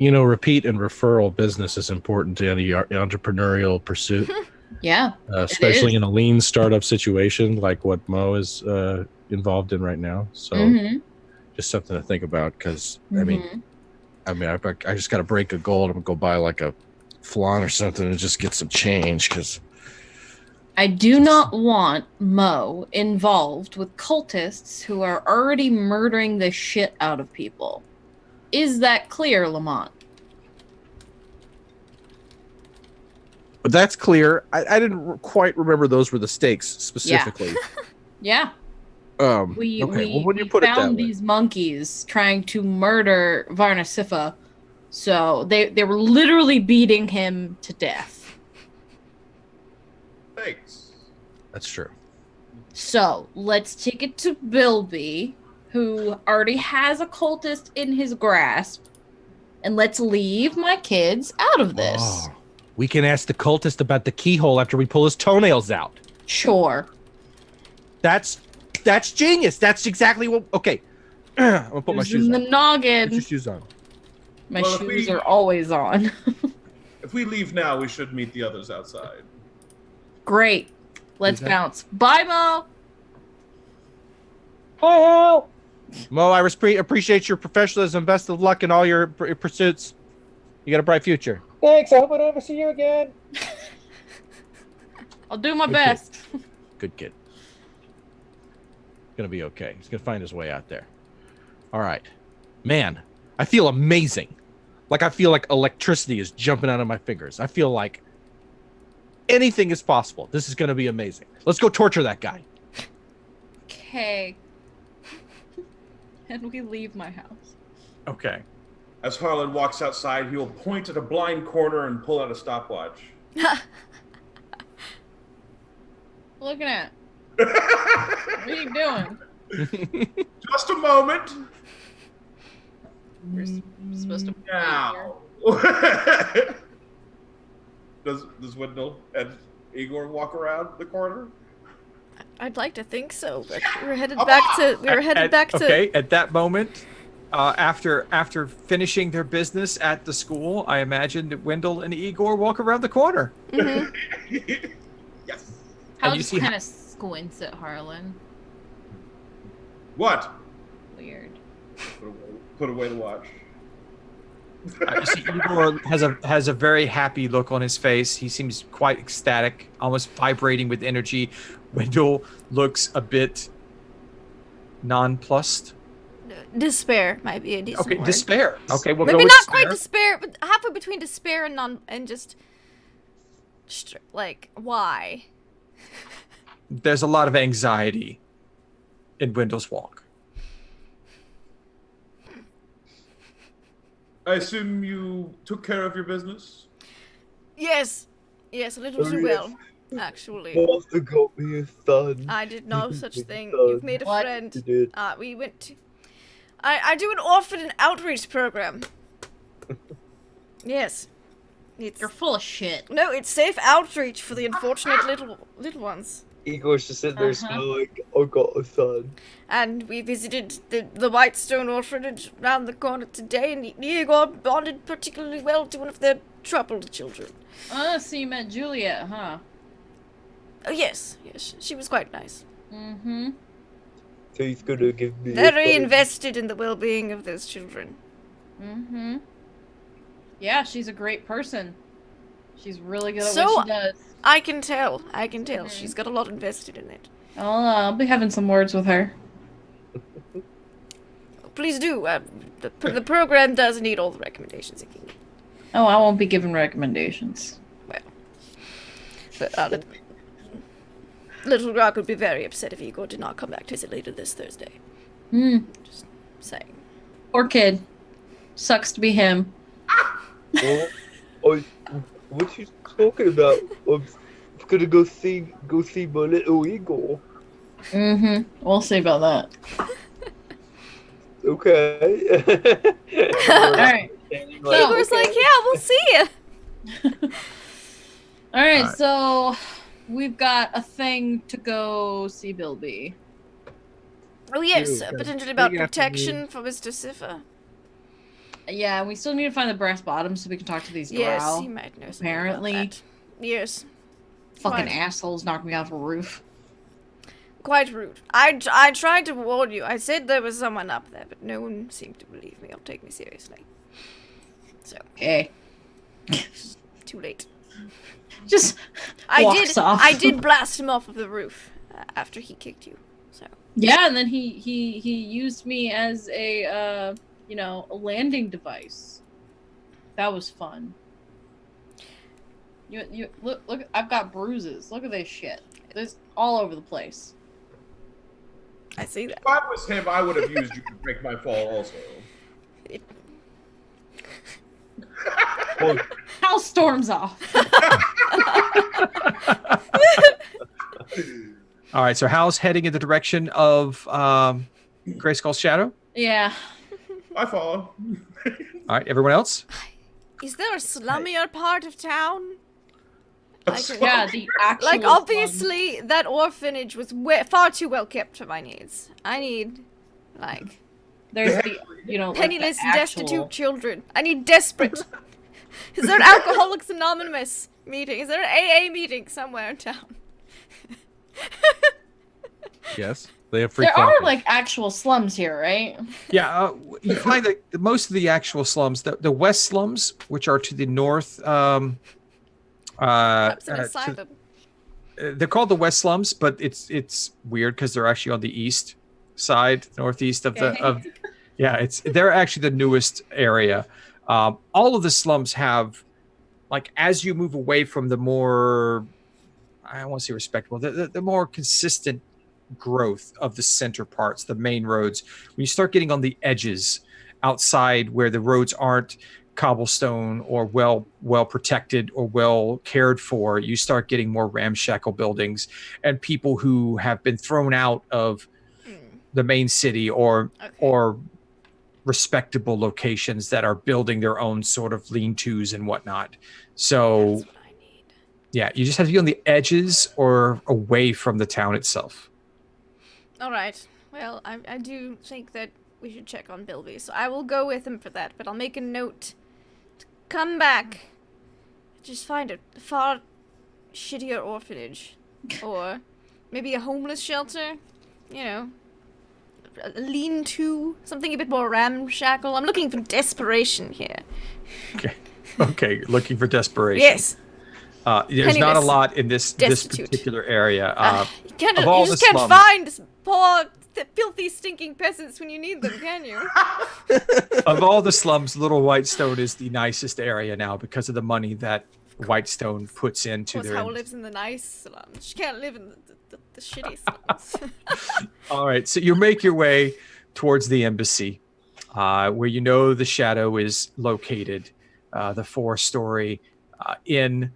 Repeat and referral business is important to any entrepreneurial pursuit. Yeah. Especially in a lean startup situation like what Mo is involved in right now. So just something to think about because, I just got to break a gold. I'm going to go buy like a flan or something and just get some change because I do not want Mo involved with cultists who are already murdering the shit out of people. Is that clear, Lamont? But that's clear. I didn't quite remember those were the stakes specifically. Yeah. We when you put it that found way. these monkeys trying to murder Varnasifa, so they were literally beating him to death. Thanks. That's true. So let's take it to Bilby, who already has a cultist in his grasp, and let's leave my kids out of this. Oh, we can ask the cultist about the keyhole after we pull his toenails out. Sure. That's genius. That's exactly what. Okay, I'm gonna put my Who's shoes in on. the noggin. Put your shoes on. My Well, if shoes we- are always on. If we leave now, we should meet the others outside. Great. Let's that- bounce. Bye, Mo. Hi, Howl. Mo, I appreciate your professionalism. Best of luck in all your pursuits. You got a bright future. Thanks. I hope I don't ever see you again. I'll do my Good best. Good kid. Gonna be okay. He's gonna find his way out there. All right, man. I feel amazing. Like I feel like electricity is jumping out of my fingers. I feel like anything is possible. This is gonna be amazing. Let's go torture that guy. Okay. And we leave my house. Okay. As Harlan walks outside, he will point at a blind corner and pull out a stopwatch. Looking at. What are you doing? Just a moment. We're supposed to be Now. Does Wendell and Igor walk around the corner? I'd like to think so, but we were headed back to. Okay, at that moment, after finishing their business at the school, I imagine that Wendell and Igor walk around the corner. Mhm. Yes. How you just see kind of squints at Harlan. What? Weird. Put away the watch. You see, Igor has a very happy look on his face. He seems quite ecstatic, almost vibrating with energy. Wendell looks a bit nonplussed. Despair might be a decent Okay, word. despair. Okay, we'll Maybe go with not despair. quite despair, but halfway between despair and just like why? There's a lot of anxiety in Wendell's walk. I assume you took care of your business? Yes, a little Oh, too yes. well, actually. Martha got me a son. I did no such thing. Oh, You've made a what? friend. You did. We went to. I do an orphan outreach program. Yes, it's You're full of shit. no, it's safe outreach for the unfortunate little ones. Igor's just sitting there smiling. I got a son. And we visited the Whitestone Orphanage around the corner today, and Igor bonded particularly well to one of their troubled children. Oh, so you met Juliet, huh? Oh yes, she was quite nice. Mm-hmm. So he's gonna give me a Very son. invested in the well-being of those children. Mm-hmm. Yeah, she's a great person. She's really good at So- what she does. I can tell. Mhm. She's got a lot invested in it. I'll be having some words with her. Please do. The program does need all the recommendations it can get. Oh, I won't be giving recommendations. But Little Rock would be very upset if Igor did not come back to visit later this Thursday. Hmm. Just saying. Poor kid. Sucks to be him. What? Oh, what you talking about? gonna go see my little eagle. Mm-hmm. We'll see about that. Okay. All right. So- Igor's like, yeah, we'll see you. All right. Alright. So we've got a thing to go see Bilby. Oh yes, Ew, potentially about big protection for Mr. Siffer. Yeah, we still need to find the brass bottoms so we can talk to these Yes, drow. he might know something Apparently. about that. Yes, Fucking Quite. assholes knocked me off a roof. quite rude. I tried to warn you. I said there was someone up there, but no one seemed to believe me or take me seriously. So, Okay. too late. Just I walks off. did blast him off of the roof after he kicked you. So, Yeah, and then he used me as a a landing device. That was fun. You look, I've got bruises. Look at this shit. There's all over the place. I see that. If I was him, I would have used you to break my fall also. Hal storms off. All right, so Hal's heading in the direction of Grayskull's shadow. Yeah. I follow. All right, everyone else? Is there a slummier part of town? Like, Yeah, the actual like slum. obviously that orphanage was far too well kept for my needs. I need, like, There's the like the penniless, actual- destitute children. I need desperate. Is there an Alcoholics Anonymous meeting? Is there an AA meeting somewhere in town? Yes, they have free. There are coffee. like actual slums here, right? Yeah, you find that most of the actual slums, the west slums, which are to the north, Perhaps an to- asylum. they're called the west slums, but it's weird because they're actually on the east side, northeast of the Okay. of. Yeah, they're actually the newest area. All of the slums have, like, as you move away from the more, I don't want to say respectable, the more consistent growth of the center parts, the main roads. When you start getting on the edges, outside where the roads aren't cobblestone or well protected or well cared for, you start getting more ramshackle buildings and people who have been thrown out of the main city or respectable locations that are building their own sort of lean-tos and whatnot. So That's what I need. yeah, you just have to be on the edges or away from the town itself. All right. Well, I do think that we should check on Bilby, so I will go with him for that. But I'll make a note to come back. Just find a far shittier orphanage, or maybe a homeless shelter. You know, a lean-to, something a bit more ramshackle. I'm looking for desperation here. Okay, looking for desperation. Yes. There's not a Penniless. lot in this Destitute. particular area. You can't. of You all just the can't slums- find poor, filthy, stinking peasants when you need them, can you? Of all the slums, Little Whitestone is the nicest area now because of the money that Whitestone puts Of into course, their. Howl lives in the nice slums. She can't live in the shitty slums. All right, so you make your way towards the embassy, where you know the shadow is located, the 4-story inn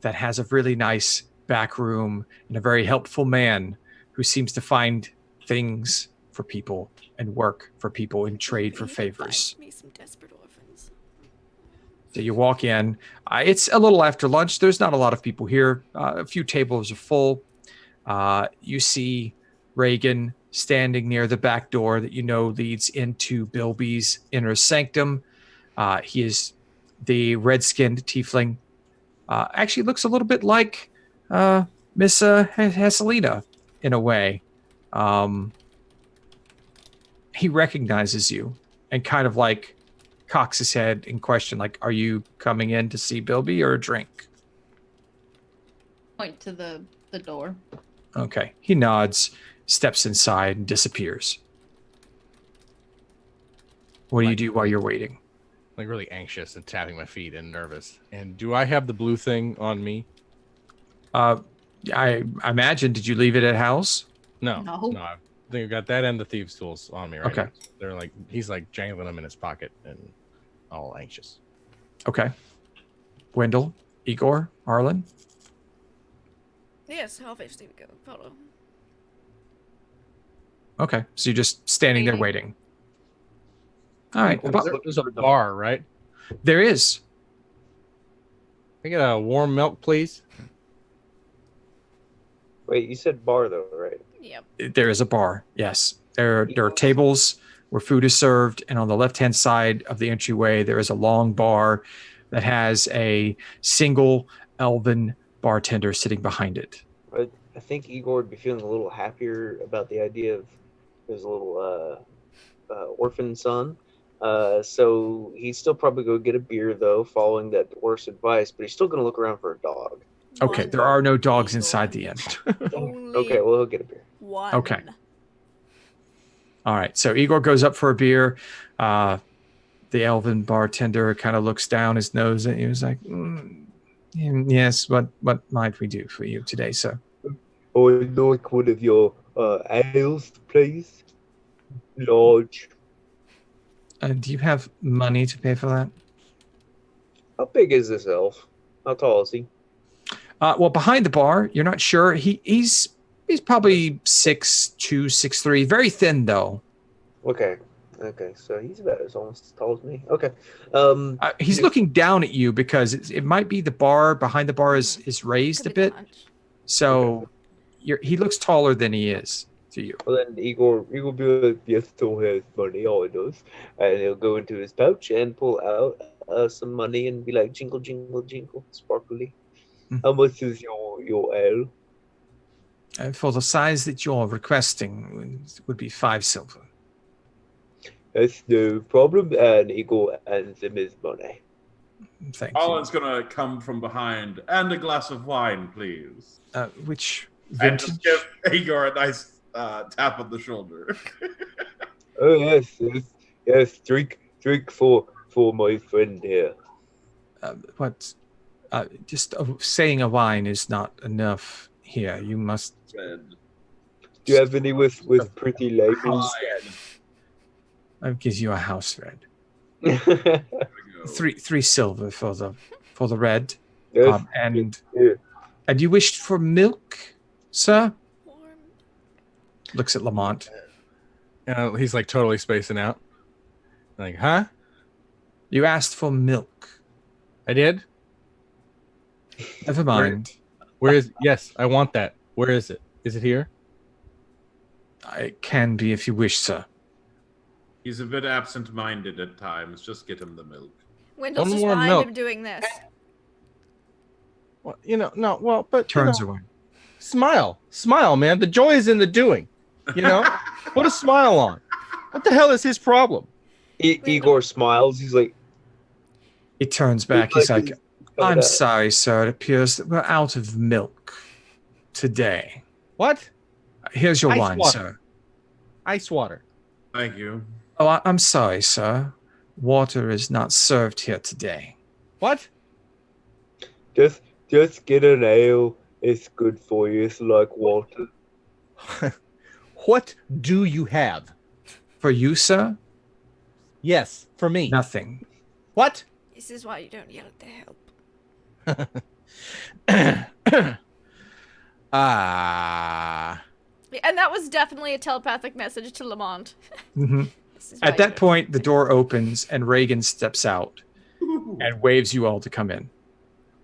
that has a really nice back room and a very helpful man who seems to find things for people and work for people and trade for He can favors. find me some desperate orphans. So you walk in. It's a little after lunch. There's not a lot of people here. A few tables are full. You see Reagan standing near the back door that you know leads into Bilby's inner sanctum. He is the red-skinned tiefling. Actually looks a little bit like Miss Heselina in a way. He recognizes you and kind of like cocks his head in question, like, are you coming in to see Bilby or a drink? Point to the door. Okay. He nods, steps inside, and disappears. What do you do while you're waiting? Like really anxious and tapping my feet and nervous. And do I have the blue thing on me? I imagine, did you leave it at house? No. No. I think I got that and the thieves' tools on me right Okay. now. They're like, he's like jangling them in his pocket and all anxious. Okay. Wendell, Igor, Arlen? Yes, obviously we go. Follow. Okay, so you're just standing there waiting. All right. Igor- Well, There's a bar, right? there is. Can I get a warm milk, please? Wait, you said bar though, right? Yep. There is a bar. Yes. There are tables where food is served, and on the left-hand side of the entryway, there is a long bar that has a single elven bartender sitting behind it. I think Igor would be feeling a little happier about the idea of his little orphan son. So he's still probably going to get a beer, though, following that dwarf's advice, but he's still going to look around for a dog. Okay, One there are no dogs eagle. inside the inn. Only Okay, well, he'll get a beer. one. Okay. All right, so Igor goes up for a beer. The elven bartender kind of looks down his nose and he was like, yes, what might we do for you today, sir? I would like one of your ales, please. Large. Do you have money to pay for that? How big is this elf? How tall is he? Well, behind the bar, you're not sure. He's probably 6'2", 6'3", very thin though. Okay, so he's about almost as tall as me. Okay. He's looking down at you because it might be the bar behind the bar is raised Could a be bit, lunch. so he looks taller than he is to you. Well, then Igor be like, yes, don't have money, all he does. And he'll go into his pouch and pull out some money and be like, jingle, jingle, jingle, sparkly. How much is your ale? For the size that you're requesting, would be 5 silver. That's no problem. And Igor hands him his money. Thank Holland's gonna come from behind. And a glass of wine, please. you. Which And just vintage? give Igor a nice tap on the shoulder. Oh, yes, drink for my friend here. Just saying a wine is not enough here. You must. Red. Do you have any with pretty labels? Wine. I'll give you a house red. Yes, There we go. 3 silver for the red. yeah. And you wished for milk, sir? Warm. Looks at Lamont. He's like totally spacing out. Like, huh? You asked for milk. I did? Never mind. Where is Yes, I want that. Where is it? Is it here? It can be if you wish, sir. He's a bit absent-minded at times. Just get him the milk. Wendell's One just more fine milk. of doing this. Well, no, well, but Turns away. smile, man. The joy is in the doing. Put a smile on. What the hell is his problem? Igor smiles. He's like, He turns back. He's like, I'm "Oh, sorry, sir. It appears that we're out of milk today. What? Here's your Ice wine, water. sir. Ice water. Thank you. Oh, I'm sorry, sir. Water is not served here today. What? Just get an ale. It's good for you. It's like water. What do you have? For you, sir? Yes, for me. Nothing. What? This is why you don't yell at the help. And that was definitely a telepathic message to Lamont. hmm This is why At you that don't- point, the door opens and Reagan steps out and waves you all to come in.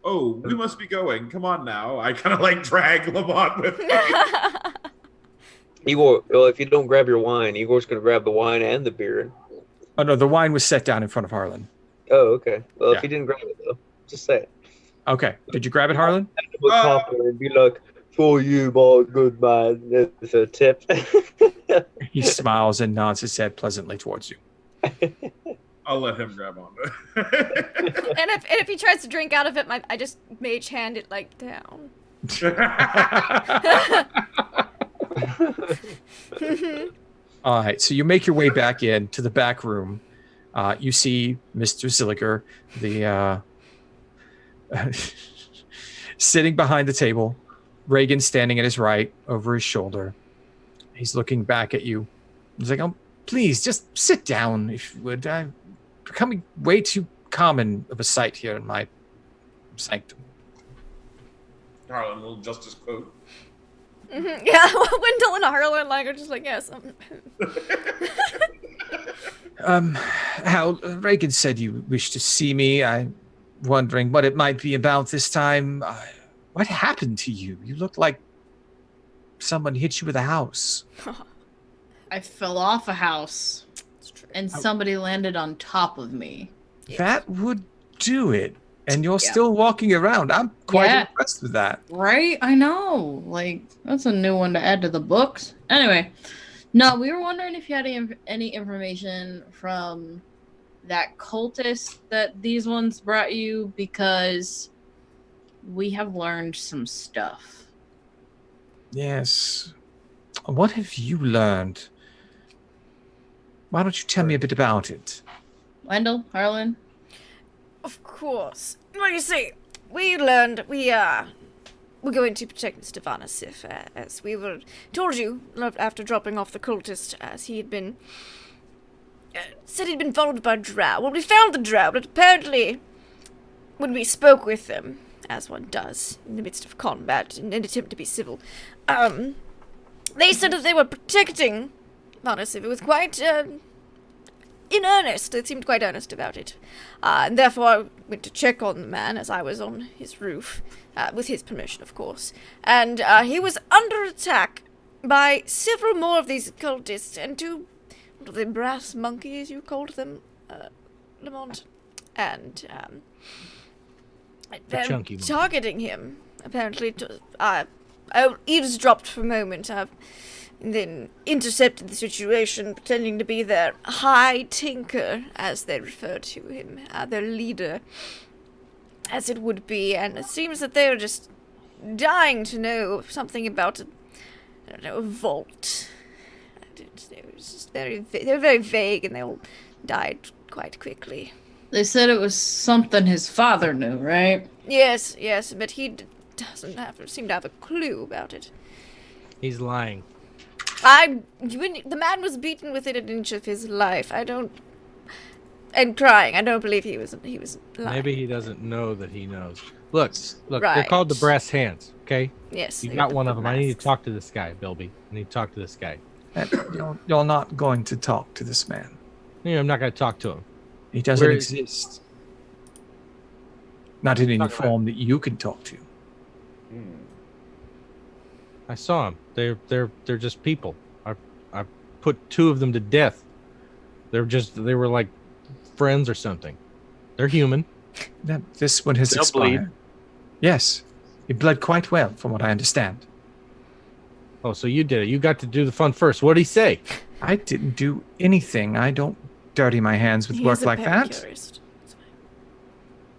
Oh, we must be going. Come on now. I kind of like drag Lamont with me. Igor, well, if you don't grab your wine, Igor's gonna grab the wine and the beer. Oh, no, the wine was set down in front of Harlan. Oh, okay. Well, Yeah. if he didn't grab it though, just say it. Okay. Did you grab it, Harlan? Look up and be like, "For you, my good man." It's a tip. He smiles and nods his head pleasantly towards you. I'll let him grab on. And if he tries to drink out of it, I just mage hand it like down. All right, so you make your way back in to the back room. You see Mr. Zilliger, the sitting behind the table. Reagan standing at his right, over his shoulder. He's looking back at you. He's like, "Oh, please, just sit down, if you would. I'm becoming way too common of a sight here in my sanctum." Harlan will just as quote. Mm-hmm. Yeah, Wendell in a Harlan language is like, yes. Hal, Reagan said you wished to see me. I'm wondering what it might be about this time. What happened to you? You look like someone hit you with a house. I fell off a house, and somebody landed on top of me. That would do it. And you're still walking around. I'm quite impressed with that. Right? I know. Like, that's a new one to add to the books. Anyway, no, we were wondering if you had any information from that cultist that these ones brought you, because we have learned some stuff. Yes. What have you learned? Why don't you tell me a bit about it? Wendell, Harlan? Of course. Well, you see, we learned we're going to protect Mr. Vanasif, as we were told you after dropping off the cultist, as he had been said he'd been followed by drow. Well, we found the drow, but apparently, when we spoke with them, as one does in the midst of combat in an attempt to be civil, they said that they were protecting Vanasif. It was quite in earnest. They seemed quite earnest about it. And therefore I went to check on the man as I was on his roof, with his permission, of course. And he was under attack by several more of these cultists, and two, what are they, brass monkeys you called them, Lamont? And they're targeting him, apparently. I eavesdropped for a moment, and then intercepted the situation, pretending to be their High Tinker, as they referred to him, their leader, as it would be. And it seems that they were just dying to know something about, a vault. They were just they were very vague, and they all died quite quickly. They said it was something his father knew, right? Yes, but he doesn't seem to have a clue about it. He's lying. The man was beaten within an inch of his life. And crying. I don't believe he was lying. Maybe he doesn't know that he knows. Look, Right. They're called the brass hands, okay? Yes. You they got one the of them. I need to masks. talk to this guy, Bilby. I need to talk to this guy. You're not going to talk to this man. I'm not going to talk to him. He doesn't Where is- exist. Not in any Talk about- form that you can talk to. I saw him. They're just people. I put two of them to death. They were like friends or something. They're human. This one has They'll expired. bleed. Yes. He bled quite well, from what I understand. Oh, so you did it. You got to do the fun first. What did he say? I didn't do anything. I don't dirty my hands with He work is a like that. pedicurist.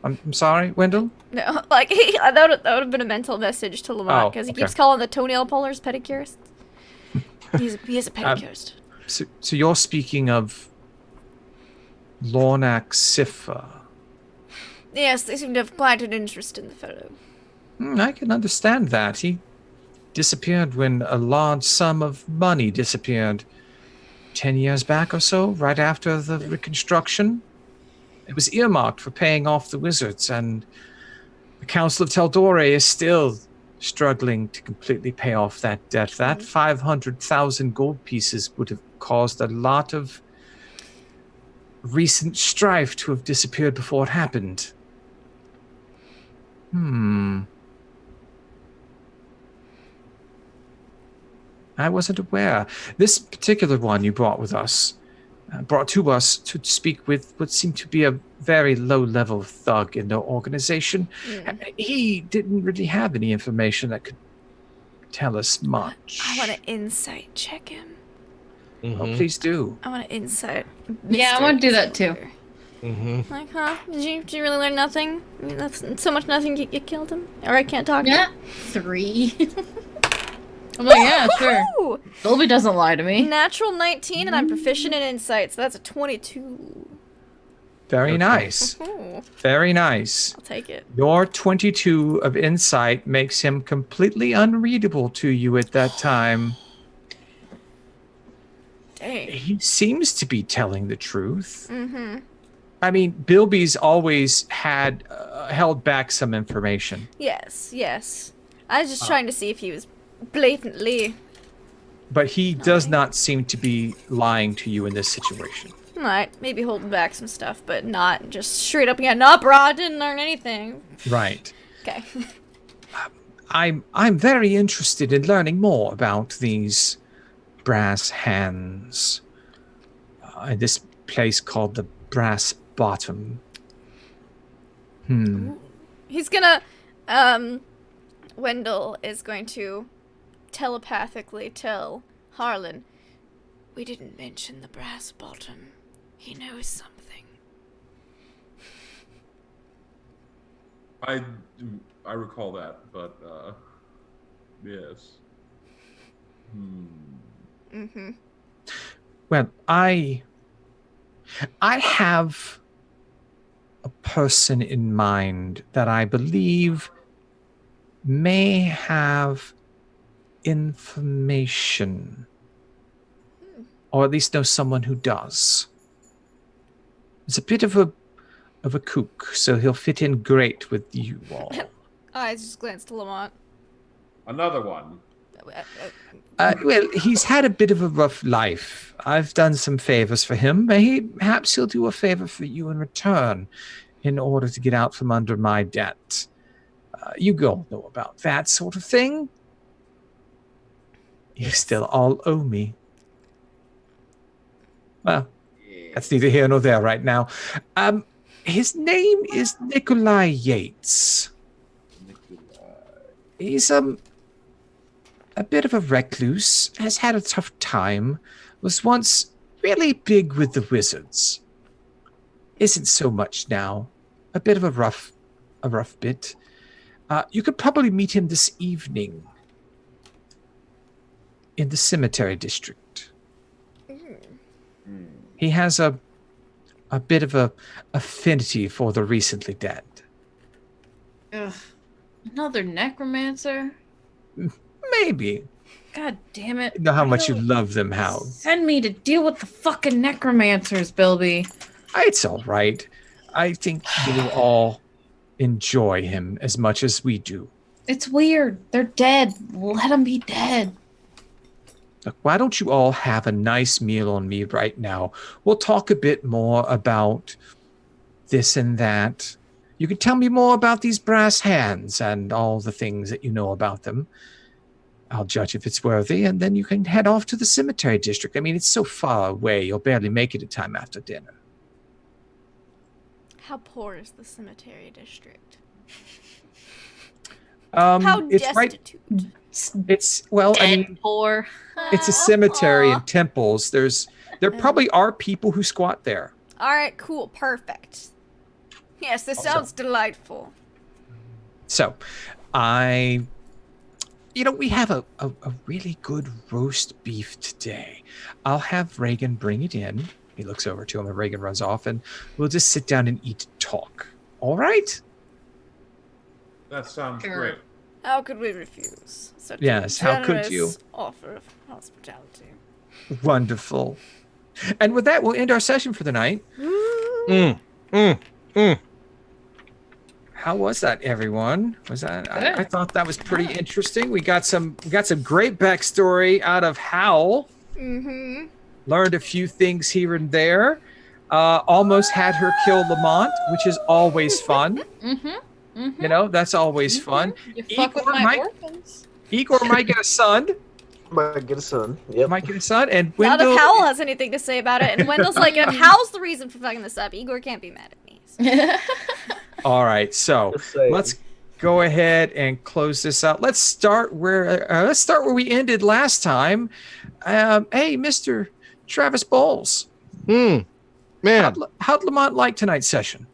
I'm sorry, Wendell? No, like, that would have been a mental message to Lamont, because he keeps calling the toenail pullers pedicurists. He is a pedicurist. So you're speaking of Lornak Sifa. Yes, they seem to have quite an interest in the fellow. I can understand that. He disappeared when a large sum of money disappeared 10 years back or so, right after the reconstruction. It was earmarked for paying off the wizards, and the Council of Tal'Dorei is still struggling to completely pay off that debt. That 500,000 gold pieces would have caused a lot of recent strife to have disappeared before it happened. I wasn't aware. This particular one you brought to us to speak with what seemed to be a very low-level thug in the organization. He didn't really have any information that could tell us much. I want to insight check him. Oh, please do. I want to insight. Yeah, I want to do that too. Like, huh? Did you really learn nothing? I mean, that's so much nothing you killed him? Or I can't talk to Yeah, him? 3. I'm like, yeah, sure. Ooh! Bilby doesn't lie to me. Natural 19, and I'm proficient in insight, so that's a 22. Very nice. Ooh, Very nice. I'll take it. Your 22 of insight makes him completely unreadable to you at that time. Dang. He seems to be telling the truth. I mean, Bilby's always had held back some information. Yes. I was just trying to see if he was blatantly. But he does not seem to be lying to you in this situation. Alright, maybe holding back some stuff, but not just straight up, yeah, nah, bro, I didn't learn anything. Right. Okay. I'm very interested in learning more about these brass hands. In this place called the Brass Bottom. He's gonna, Wendell is going to telepathically tell Harlan, we didn't mention the Brass Bottom. He knows something. I recall that, but yes. Well, I have a person in mind that I believe may have information, or at least know someone who does. It's a bit of a kook, so he'll fit in great with you all. I just glanced to Lamont. Another one. Well, he's had a bit of a rough life. I've done some favors for him. Perhaps he'll do a favor for you in return in order to get out from under my debt. You all know about that sort of thing. You still all owe me. Well, that's neither here nor there right now. His name is Nikolai Yates. He's a bit of a recluse, has had a tough time, was once really big with the wizards. Isn't so much now. A bit of a rough bit. You could probably meet him this evening in the cemetery district. He has a bit of a affinity for the recently dead. Ugh. Another necromancer? Maybe. God damn it. You know how much you love them, Howl. Send me to deal with the fucking necromancers, Bilby. It's all right. I think you'll all enjoy him as much as we do. It's weird. They're dead. Let them be dead. Look, why don't you all have a nice meal on me right now? We'll talk a bit more about this and that. You can tell me more about these brass hands and all the things that you know about them. I'll judge if it's worthy, and then you can head off to the cemetery district. I mean, it's so far away, you'll barely make it in time after dinner. How poor is the cemetery district? How it's destitute? It's well, I mean, Poor. it's a cemetery and temples. There probably are people who squat there. All right, cool, perfect. Yes, this sounds delightful. So, we have a really good roast beef today. I'll have Reagan bring it in. He looks over to him and Reagan runs off, and we'll just sit down and eat and talk. All right? That sounds Sure. great. How could we refuse such Yes, a how could you? generous offer of hospitality? Wonderful. And with that, we'll end our session for the night. How was that, everyone? Was that? I thought that was pretty interesting. We got some great backstory out of Howl. Mm-hmm. Learned a few things here and there. Almost had her kill Lamont, which is always fun. You know, that's always fun. You fuck with my orphans. Igor might get a son. Might get a son. Yep. Might get a son. And Not Wendell. if Howl has anything to say about it. And Wendell's like, if Howl's the reason for fucking this up, Igor can't be mad at me. So. All right, so Just saying. let's go ahead and close this out. Let's start where we ended last time. Hey, Mr. Travis Bowles. Man, How'd Lamont like tonight's session?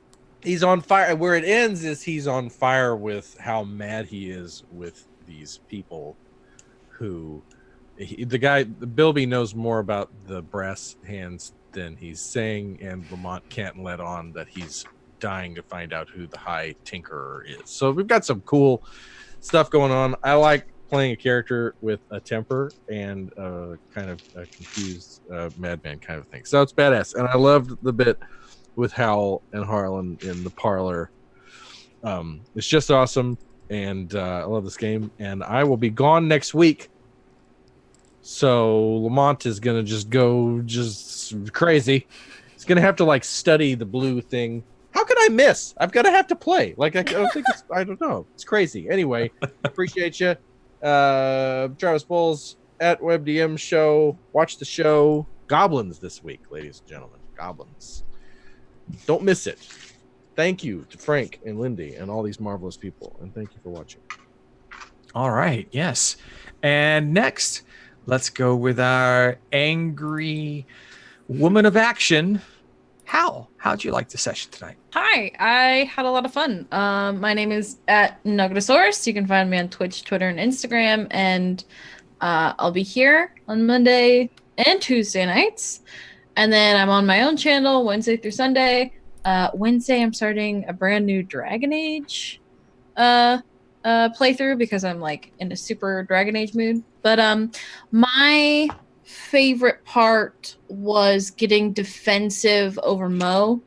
he's on fire. Where it ends is he's on fire with how mad he is with these people who Bilby knows more about the brass hands than he's saying, and Lamont can't let on that he's dying to find out who the High Tinkerer is. So we've got some cool stuff going on. I like playing a character with a temper and kind of a confused madman kind of thing. So it's badass. And I loved the bit with Howl and Harlan in the parlor. It's just awesome. and I love this game. And I will be gone next week, so Lamont is gonna just go crazy. He's gonna have to like study the blue thing. How could I miss? I've got to have to play. Like I don't think it's. I don't know. It's crazy. Anyway, appreciate you, Travis Bowles at WebDM Show. Watch the show. Goblins this week, ladies and gentlemen. Goblins. Don't miss it. Thank you to Frank and Lindy and all these marvelous people, and thank you for watching. All right, yes. And next, let's go with our angry woman of action, Howl. How'd you like the session tonight? Hi, I had a lot of fun. My name is at Nuggetosaurus. You can find me on Twitch, Twitter, and Instagram, and I'll be here on Monday and Tuesday nights. And then I'm on my own channel Wednesday through Sunday. Wednesday, I'm starting a brand new Dragon Age playthrough because I'm like in a super Dragon Age mood. But my favorite part was getting defensive over Mo,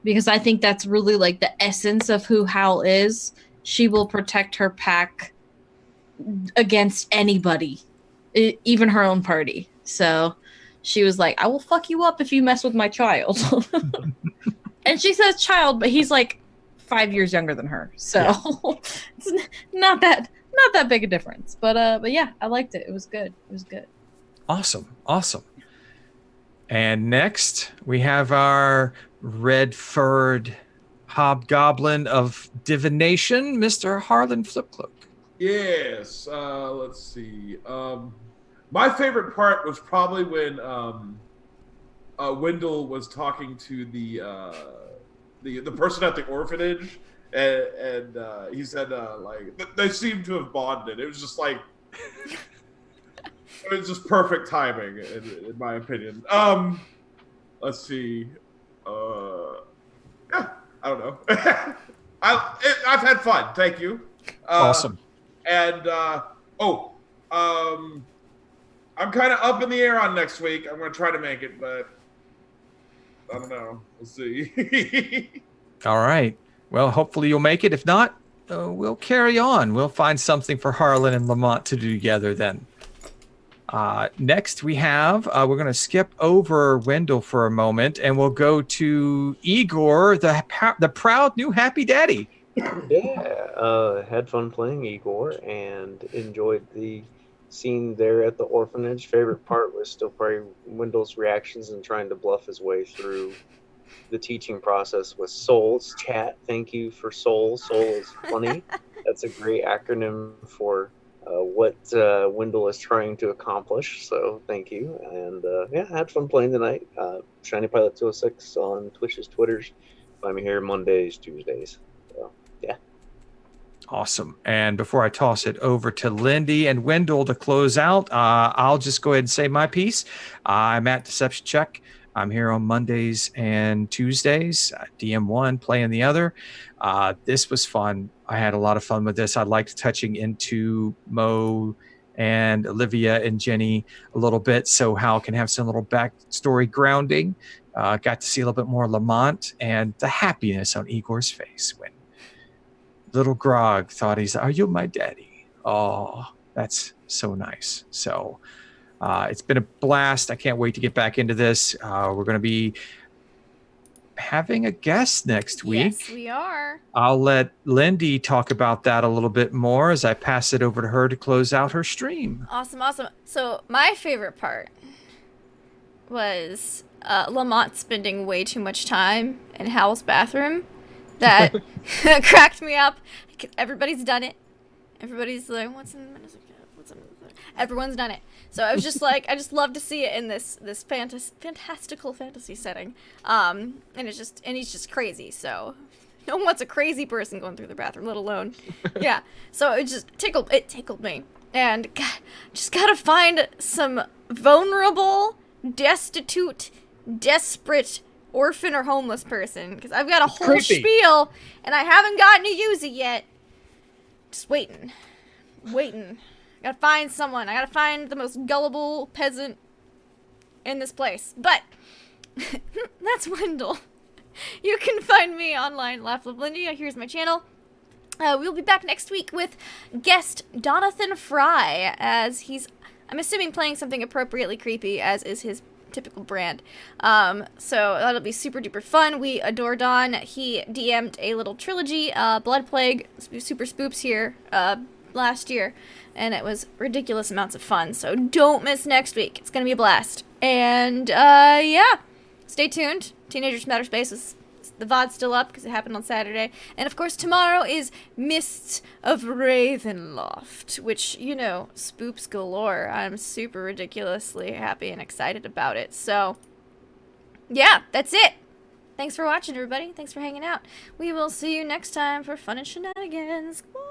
because I think that's really like the essence of who Howl is. She will protect her pack against anybody, even her own party. So she was like, I will fuck you up if you mess with my child. And she says child, but he's like 5 years younger than her. So yeah. It's not that big a difference. But yeah, I liked it. It was good. It was good. Awesome. And next, we have our red-furred hobgoblin of divination, Mr. Harlan Flipcloak. Yes. Let's see. My favorite part was probably when Wendell was talking to the person at the orphanage, and he said like they seem to have bonded. It was just like it was just perfect timing, in my opinion. Let's see. Yeah, I don't know. I've had fun. Thank you. Awesome. And I'm kind of up in the air on next week. I'm going to try to make it, but I don't know. We'll see. All right. Well, hopefully you'll make it. If not, we'll carry on. We'll find something for Harlan and Lamont to do together then. Next, we have, we're going to skip over Wendell for a moment, and we'll go to Igor, the proud new happy daddy. Yeah, had fun playing Igor and enjoyed the scene there at the orphanage. Favorite part was still probably Wendell's reactions and trying to bluff his way through the teaching process with Soul's chat. Thank you for Soul. Soul is funny. That's a great acronym for what Wendell is trying to accomplish. So thank you. And yeah, I had fun playing tonight. Shiny Pilot 206 on Twitch's Twitters. Find me here Mondays, Tuesdays. So yeah. Awesome. And before I toss it over to Lindy and Wendell to close out, I'll just go ahead and say my piece. I'm at Deception Check. I'm here on Mondays and Tuesdays, DM one, playing the other. This was fun. I had a lot of fun with this. I liked touching into Mo and Olivia and Jenny a little bit, so Hal can have some little backstory grounding. Got to see a little bit more Lamont and the happiness on Igor's face when little Grog thought are you my daddy? Oh, that's so nice. So it's been a blast. I can't wait to get back into this. We're going to be having a guest next week. Yes, we are. I'll let Lindy talk about that a little bit more as I pass it over to her to close out her stream. Awesome. So my favorite part was Lamont spending way too much time in Howl's bathroom. That cracked me up. Everybody's done it. Everybody's like, everyone's done it. So I was just like, I just love to see it in this fantastical fantasy setting. And he's just crazy. So no one wants a crazy person going through the bathroom, let alone, yeah. So it tickled me. And God, just gotta find some vulnerable, destitute, desperate orphan or homeless person, because I've got a whole spiel and I haven't gotten to use it yet. Just waiting. Gotta find someone. I gotta find the most gullible peasant in this place. But that's Wendell. You can find me online, Laugh with Lindy. Here's my channel. We'll be back next week with guest Donathan Fry, as he's, I'm assuming, playing something appropriately creepy, as is his typical brand. So that'll be super duper fun. We adore Don. He DM'd a little trilogy, Blood Plague, Super Spoops here, last year, and it was ridiculous amounts of fun. So don't miss next week. It's gonna be a blast. And, yeah. Stay tuned. Teenagers from Outer Space is the VOD's still up because it happened on Saturday. And of course, tomorrow is Mists of Ravenloft, which, you know, spoops galore. I'm super ridiculously happy and excited about it. So, yeah, that's it. Thanks for watching, everybody. Thanks for hanging out. We will see you next time for fun and shenanigans. Bye.